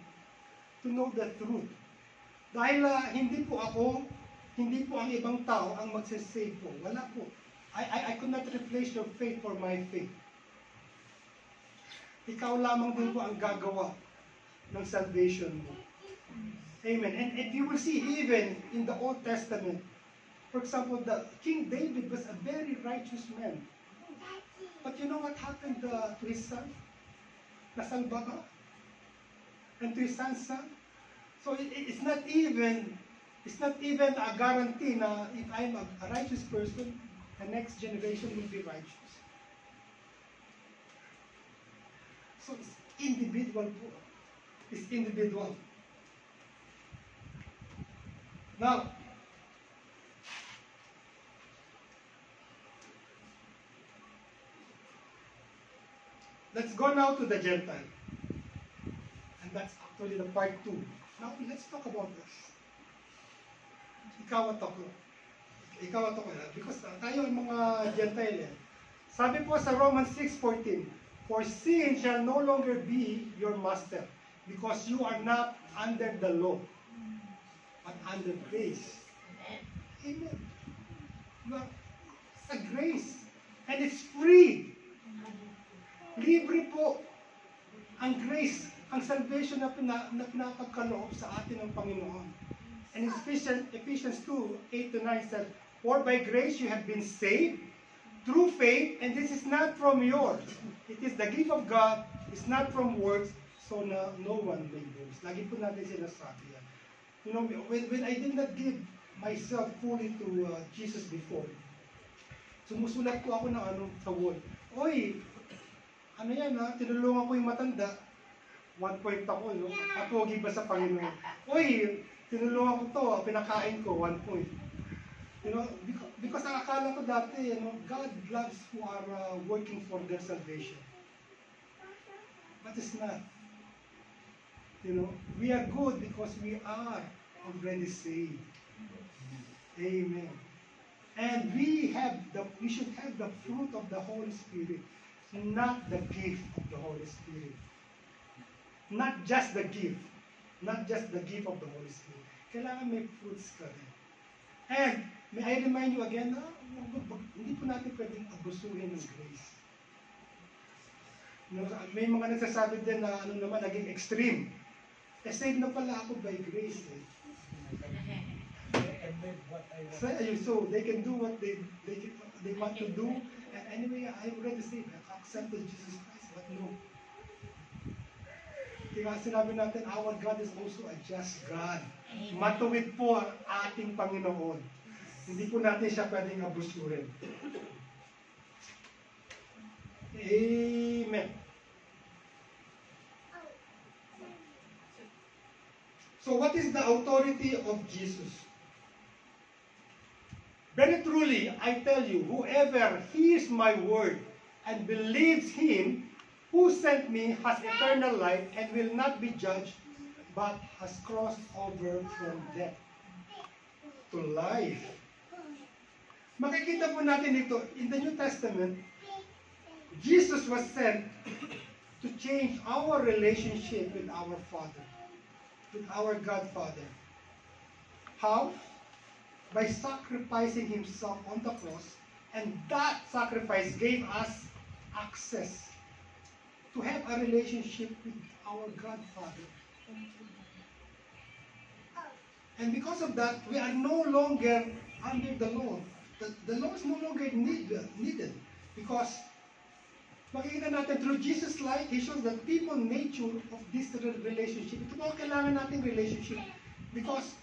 to know the truth. Dahil hindi po ako, hindi po ang ibang tao ang magsasave po. Wala po. I could not replace your faith for my faith. Ikaw lamang din po ang gagawa ng salvation mo. Amen. And you will see even in the Old Testament, for example, King David was a very righteous man. But you know what happened to his son? Nasalba ka? and to His Son's Son. So it's not even a guarantee na if I'm a righteous person, the next generation will be righteous. So it's individual po. It's individual. Now, let's go now to the Gentile. And that's actually the part 2. Now, let's talk about this. Ikaw at ako. Because tayo ang mga Gentile. Sabi po sa Romans 6:14, for sin shall no longer be your master, because you are not under the law, but under grace. Amen. It's a grace. And it's free. Libre po ang grace, ang salvation na pinapagkaloob sa atin ng Panginoon. And Ephesians 2:8-9 said, for by grace you have been saved through faith, and this is not from yours. It is the gift of God. It's not from works, so no one may boast. Lagi po natin sinasabi yan. You know, when I did not give myself fully to Jesus before, sumusulat po ako ng sa wall. Oy, ano yan ha? Tinulungan ko yung matanda. 1 point ako, no? Patugi ba sa Panginoon? Oy, tinulungan ko to, pinakain ko, 1 point. You know, because ang akala ko dati, you know, God loves who are working for their salvation. But it's not. You know, we are good because we are already saved. Amen. And we should have the fruit of the Holy Spirit, not the gift of the Holy Spirit. Not just the gift. Not just the gift of the Holy Spirit. Kailangan may fruits ka rin. And, may I remind you again, hindi po natin pwedeng abusuhin ng grace. May mga nagsasabi din na naging extreme. Saved na pala ako by grace. So they can do what they want to do. And anyway, I already saved. I accepted Jesus Christ. But no. Kaya sinabi natin, our God is also a just God. Matuwid po ang ating Panginoon. Hindi po natin siya pwedeng abusurin. Amen. So what is the authority of Jesus? Very truly, I tell you, whoever hears my word and believes Him who sent me has eternal life and will not be judged, but has crossed over from death to life. Makikita po natin ito, in the New Testament, Jesus was sent to change our relationship with our Father, with our God Father. How? By sacrificing Himself on the cross, and that sacrifice gave us access to have a relationship with our God Father. And because of that, we are no longer under the law. The law is no longer needed because makikita natin through Jesus' life, He shows the people nature of this relationship. Ito po kailangan nating relationship because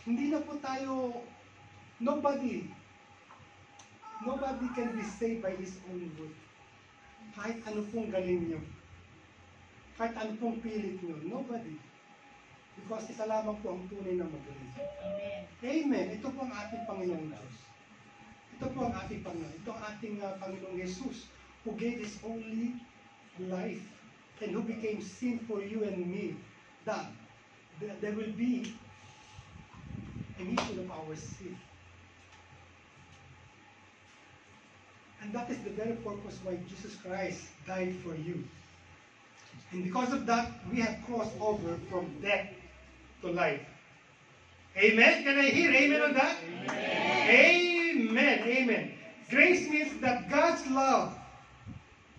hindi na po tayo, nobody can be saved by his own word. Kahit ano pong galing nyo, kahit ano pong pilit nyo, nobody. Because isa lamang po ang tunay na magaling. Amen. Amen. Ito po ang ating Panginoong Diyos. Ito po ang ating Panginoon. Ito ang ating Panginoong Jesus who gave His only life and who became sin for you and me, that there will be remission of our sin. And that is the very purpose why Jesus Christ died for you. And because of that, we have crossed over from death to life. Amen? Can I hear amen on that? Amen. Amen. Amen. Grace means that God's love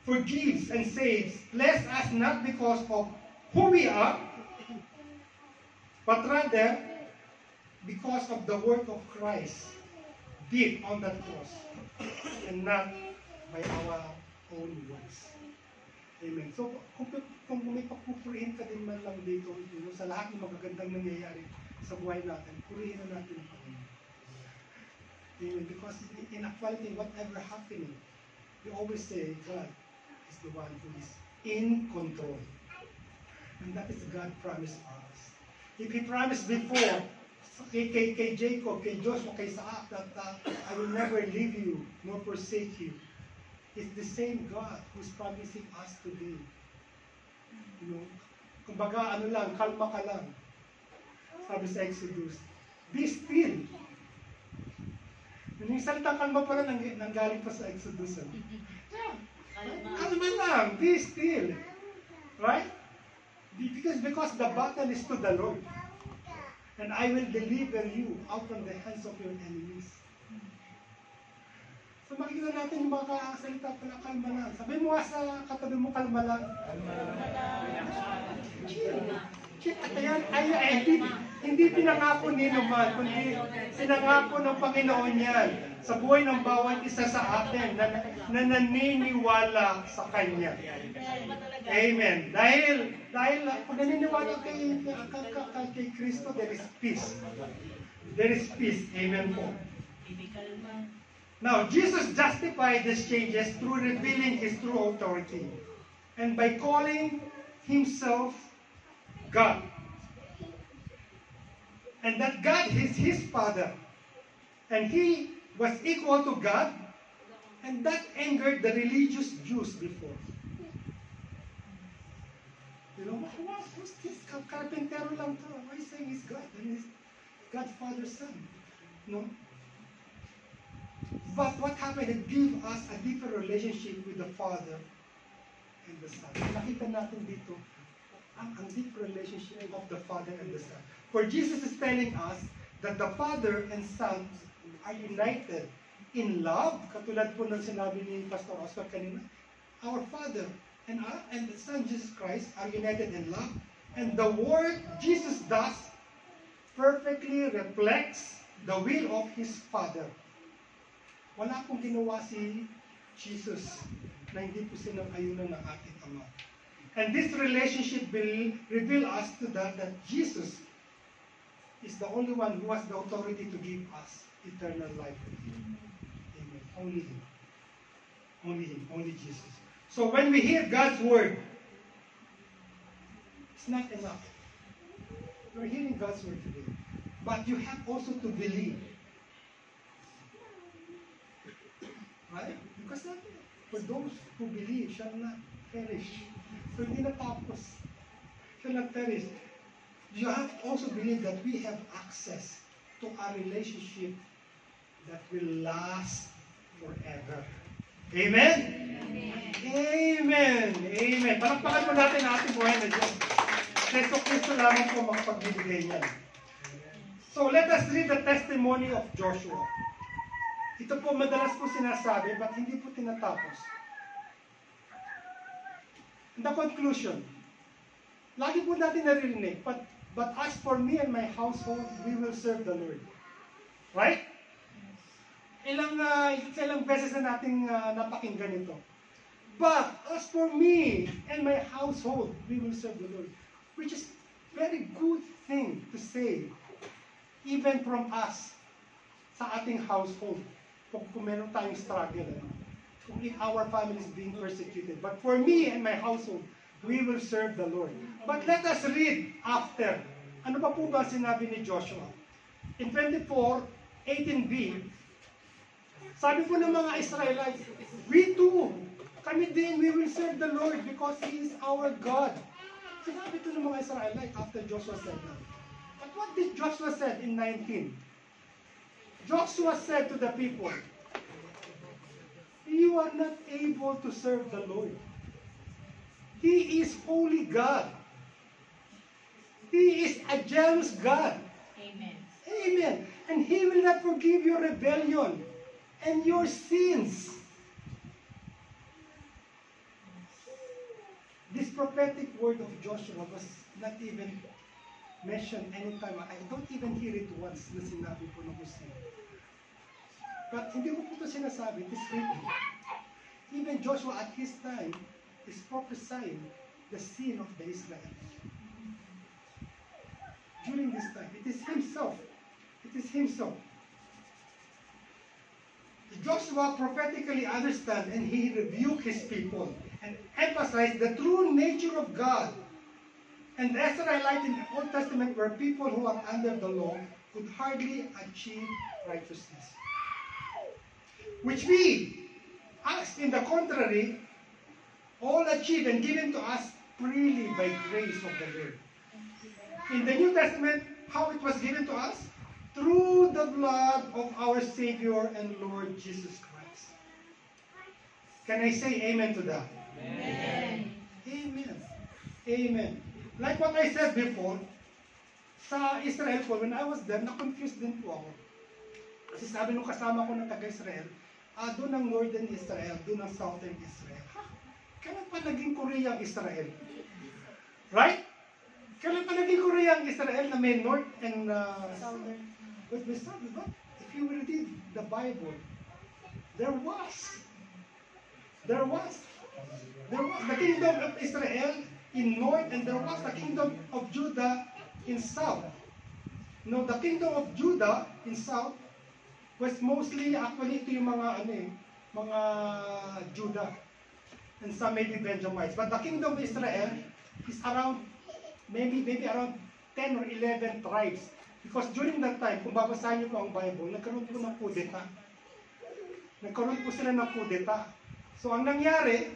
forgives and saves, bless us not because of who we are, but rather because of the work of Christ did on that cross, and not by our own works. Amen. So, kung may papupurihin ka din man lang dito, sa lahat ng magagandang nangyayari sa buhay natin, purihin na natin ang Panginoon. Amen. Because in actuality, whatever happening, we always say, God is the one who is in control. And that is God promised us. If He promised before, kay Jacob, kay Joshua, kay Isaac, that I will never leave you, nor forsake you. It's the same God who's promising us today. You know, kumbaga ano lang, kalma ka lang. Sabi sa Exodus, be still. Yung salitang kalma pala nanggaling pa sa Exodus. Kalma lang, be still. Right? Because the battle is to the Lord. And I will deliver you out from the hands of your enemies. So makikita natin yung mga salita pala, kalma lang. Sabi mo nga sa katabi mo, kalma lang. Hindi pinangako ni naman, kundi pinangako ng Panginoon yan sa buhay ng bawat isa sa atin na naniniwala sa Kanya. Amen. Dahil pag naniniwala kay Kristo, there is peace. There is peace. Amen po. Now, Jesus justified these changes through revealing His true authority and by calling Himself God. And that God is His Father. And He was equal to God, and that angered the religious Jews before. You know, who's this? Carpentero lang to. Why is saying He's God? And He's God, Father, Son. No? But what happened? It gave us a deeper relationship with the Father and the Son. Nakita natin dito ang deep relationship of the Father and the Son. For Jesus is telling us that the Father and Son are united in love. Katulad po ng sinabi ni Pastor Oscar kanina. Our Father and the Son, Jesus Christ, are united in love. And the work Jesus does perfectly reflects the will of His Father. Wala pong ginawa si Jesus na hindi po sinang-ayunan ng ating Ama. And this relationship will reveal us to that Jesus is the only one who has the authority to give us eternal life. Amen. Only Him. Only Him. Only Jesus. So when we hear God's word, it's not enough. You're hearing God's word today. But you have also to believe. Right? Because for those who believe shall not perish. So hindi natapos. Shall not perish. You have to also believe that we have access to a relationship that will last forever. Amen? Amen. Amen. Palakpakan po natin ang ating buhay na Diyos. Kristo lamang po makapagbibigay niyan. So let us read the testimony of Joshua. Ito po madalas po sinasabi, but hindi po tinatapos. In the conclusion, lagi po natin naririnig, but as for me and my household, we will serve the Lord. Right? Ilang beses na nating napakinggan ito. But as for me and my household, we will serve the Lord. Which is very good thing to say, even from us, sa ating household. Kung meron tayong struggle, kung in our family is being persecuted. But for me and my household, we will serve the Lord. But let us read after. Ano pa po ba sinabi ni Joshua? In 24:18b, sabi po ng mga Israelites, we too, kami din, we will serve the Lord because He is our God. Sinabi ito ng mga Israelites after Joshua said that. But what did Joshua said in 19? Joshua said to the people, you are not able to serve the Lord. He is holy God. He is a jealous God. Amen. Amen. And He will not forgive your rebellion and your sins. This prophetic word of Joshua was not even mentioned anytime. I don't even hear it once na sinabi po ng Hosea. But hindi ko po ito sinasabi. It is written. Even Joshua at his time, is prophesying the sin of the Israelites. During this time, it is himself. It is himself. Joshua prophetically understand and he rebuked his people and emphasized the true nature of God. And the Israelites in the Old Testament were people who are under the law could hardly achieve righteousness. Which we, us in the contrary, all achieve and given to us freely by grace of the Lord. In the New Testament, how it was given to us? Through the blood of our Savior and Lord Jesus Christ. Can I say amen to that? Amen. Amen. Amen. Like what I said before, sa Israel po, when I was there, na-confused din po ako. Kasi sabi nung kasama ko na taga-Israel, doon ang Northern Israel, doon ang Southern Israel. Kailan pa naging Korea ang Israel? Right? Kailan pa naging Korea ang Israel na may North and Southern? But we started, but if you will read the Bible, there was the kingdom of Israel in North and there was the kingdom of Judah in South. No, the kingdom of Judah in South was mostly, actually ito yung mga mga Judah and some maybe Benjamites. But the kingdom of Israel is around maybe around 10 or 11 tribes. Because during that time, kung babasahin niyo po ang Bible, nagkaroon po ng kudeta. Nagkaroon po sila ng kudeta. So ang nangyari,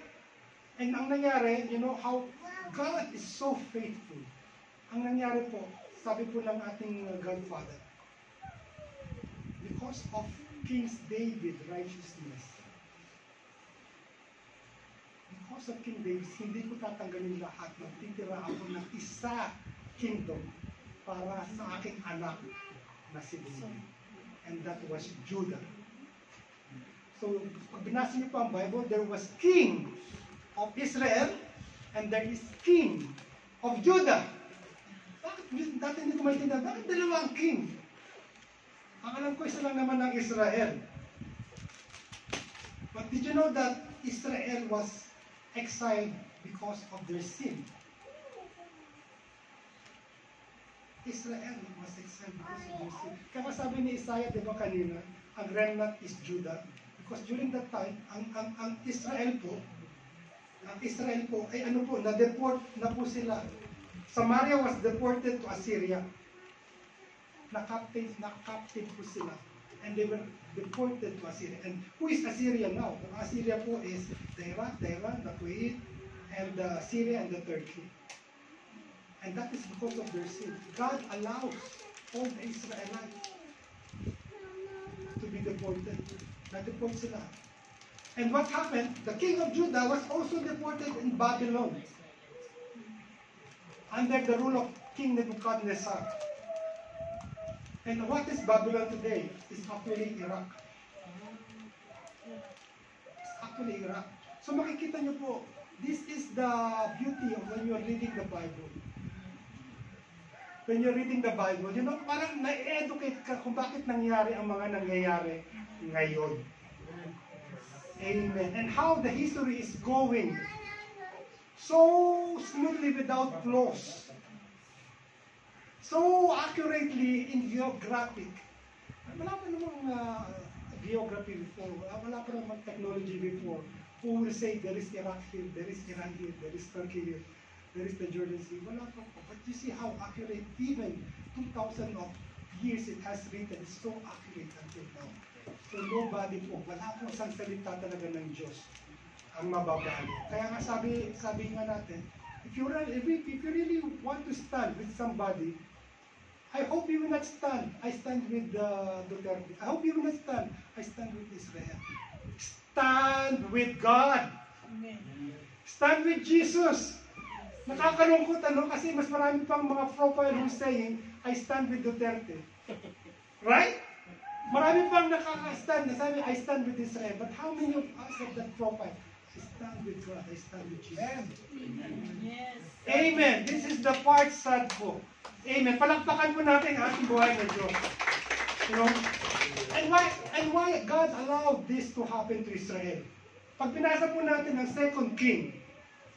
you know how God is so faithful. Ang nangyari po, sabi po ng ating Godfather, because of King David righteousness, because of King David, hindi ko tatanggalin lahat. Magtitira ako ng isa kingdom para sa aking anak na si David. And that was Judah. So, pag binasa niyo pa ang Bible, there was king of Israel and there is king of Judah. Bakit dati hindi ko maintindihan? Bakit dalawa ang king? Ang alam ko, isa lang naman ng Israel. But did you know that Israel was exiled because of their sin? Israel was exiled because of their sin. Kaya sabi ni Isaiah, di ba kanina, ang remnant is Judah. Because during that time, ang Israel po, ay ano po, na-deport na po sila. Samaria was deported to Assyria. Na-captive po sila. And they were deported to Assyria. And who is Assyria now? Ang Assyria po is the Iraq, the Kuwait, and Syria and the Turkey. And that is because of their sin. God allows all the Israelites to be deported. Na-deport sila. And what happened? The king of Judah was also deported in Babylon under the rule of King Nebuchadnezzar. And what is Babylon today? It's actually Iraq. It's actually Iraq. So makikita nyo po, this is the beauty of when you're reading the Bible. When you're reading the Bible, you know, parang na-educate ka kung bakit nangyari ang mga nangyayari ngayon. Amen. And how the history is going so smoothly without flaws. So accurately in geographic. Wala pa namang geography before. Wala pa namang technology before. Who will say there is Iraq here, there is Iran here, there is Turkey here, there is the Jordan Sea. Wala pa po. But you see how accurate, even 2,000 of years it has written, it's so accurate until now. So nobody po, wala po isang salita talaga ng Diyos ang mababali. Kaya nga sabi nga natin, if you really want to stand with somebody, I hope you will not stand. I stand with Duterte. I hope you will not stand. I stand with Israel. Stand with God. Amen. Stand with Jesus. Nakakalungkot kasi mas marami pang mga profile who's saying, I stand with Duterte. Right? Marami pang nakaka-stand na sabi, I stand with Israel. But how many of us have that profile? I stand with God. I stand with Jesus. Yes. Amen. This is the part sad po. Amen. Palakpakan po natin ang ating buhay na Diyos. You know? And why God allowed this to happen to Israel? Pag binasa po natin ang 2 King,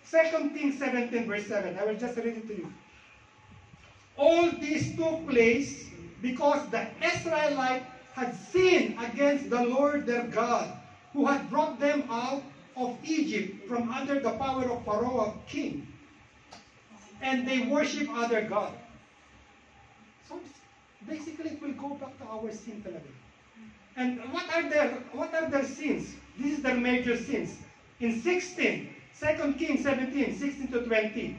2 Kings 17 verse 7. I will just read it to you. All this took place because the Israelites had sinned against the Lord their God, who had brought them out of Egypt from under the power of Pharaoh king. And they worship other gods. So basically it will go back to our sin talaga. And what are their sins? This is their major sins. In 2 Kings 17, 16 to 20,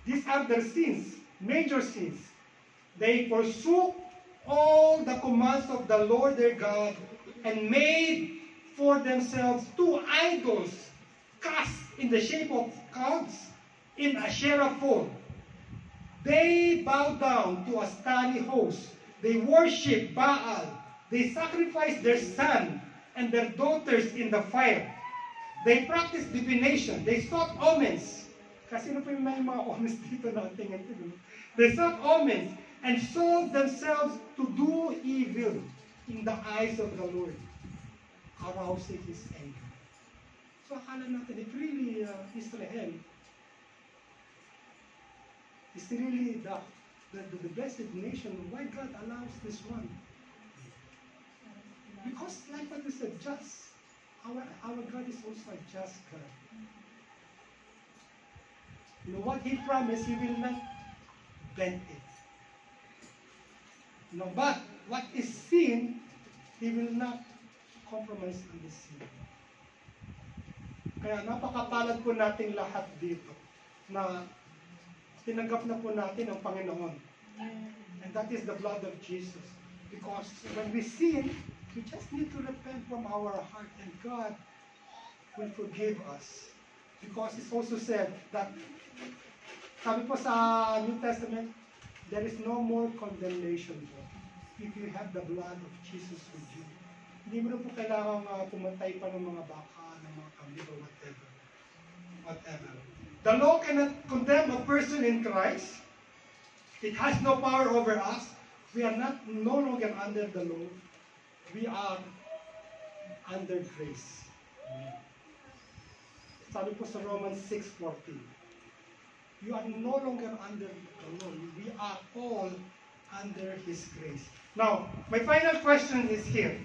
these are their sins, major sins. They forsook all the commands of the Lord their God and made for themselves two idols cast in the shape of cows in Asherah pole. They bowed down to a starry host. They worshipped Baal. They sacrificed their sons and their daughters in the fire. They practiced divination. They sought omens. Kasi ano pa yung may mga omens dito na tingnan ito. They sought omens and sold themselves to do evil in the eyes of the Lord, arousing His anger. So akala natin, if really Israel is really the blessed nation, why God allows this one? Because like what we said, just, our God is also a just God. You know what He promised, He will not bend it. No, but what is sin, He will not compromise on the sin. Kaya napakapalad po natin lahat dito na tinanggap na po natin ang Panginoon. And that is the blood of Jesus. Because when we sin, we just need to repent from our heart and God will forgive us. Because it's also said that, sabi po sa New Testament, there is no more condemnation po if you have the blood of Jesus with you. Hindi mo na po kailangan pumatay pa ng mga baka, ng mga kambing or whatever. The law cannot condemn a person in Christ. It has no power over us. We are no longer under the law. We are under grace. Sabi po sa Romans 6:14, you are no longer under the law. We are all under His grace. Now, my final question is here.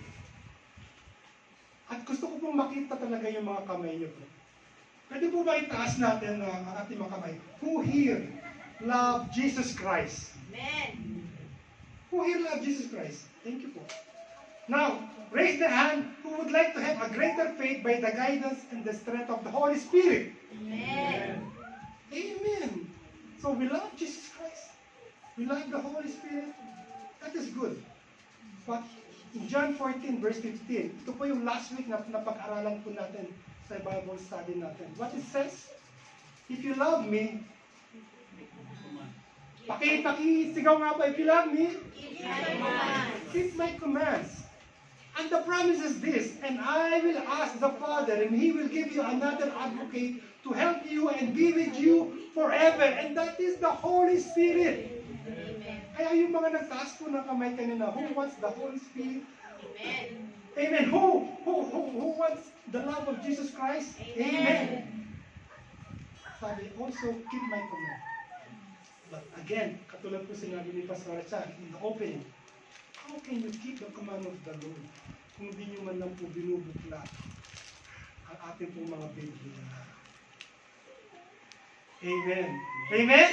At gusto ko pong makita talaga yung mga kamay niyo po. Pwede po ba itaas natin ang ating mga kamay? Who here love Jesus Christ? Amen. Who here love Jesus Christ? Thank you po. Now, raise the hand who would like to have a greater faith by the guidance and the strength of the Holy Spirit. Amen. Amen. So we love Jesus Christ. We love the Holy Spirit. That is good. But in John 14 verse 15, ito po yung last week na napag-aralan po natin sa Bible study natin. What it says? If you love me, pakisigaw nga po, if you love me, keep my commands. And the promise is this, and I will ask the Father, and He will give you another advocate to help you and be with you forever. And that is the Holy Spirit. Amen. Kaya yung mga nagtaas po ng kamay kanina, who wants the Holy Spirit? Amen. Amen. Who wants the love of Jesus Christ? Amen. Sabi, also keep my command. But again, katulad po sinabi ni Pastor Chan in the opening, how can you keep the command of the Lord kung di nyo man lang po binubukla ang ating pong mga Biblia? Amen. Amen?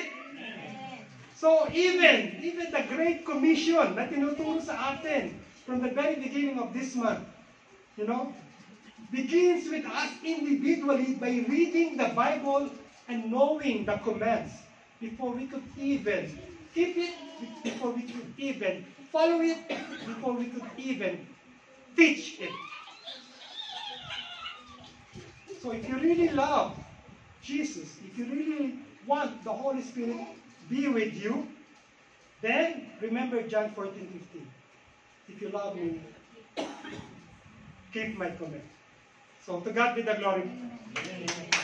So even the Great Commission na tinuturo sa atin from the very beginning of this month, you know, begins with us individually by reading the Bible and knowing the commands before we could even keep it, before we could even follow it, before we could even teach it. So if you really love Jesus, if you really want the Holy Spirit be with you, then remember John 14:15. If you love me, keep my command. So to God be the glory. Amen.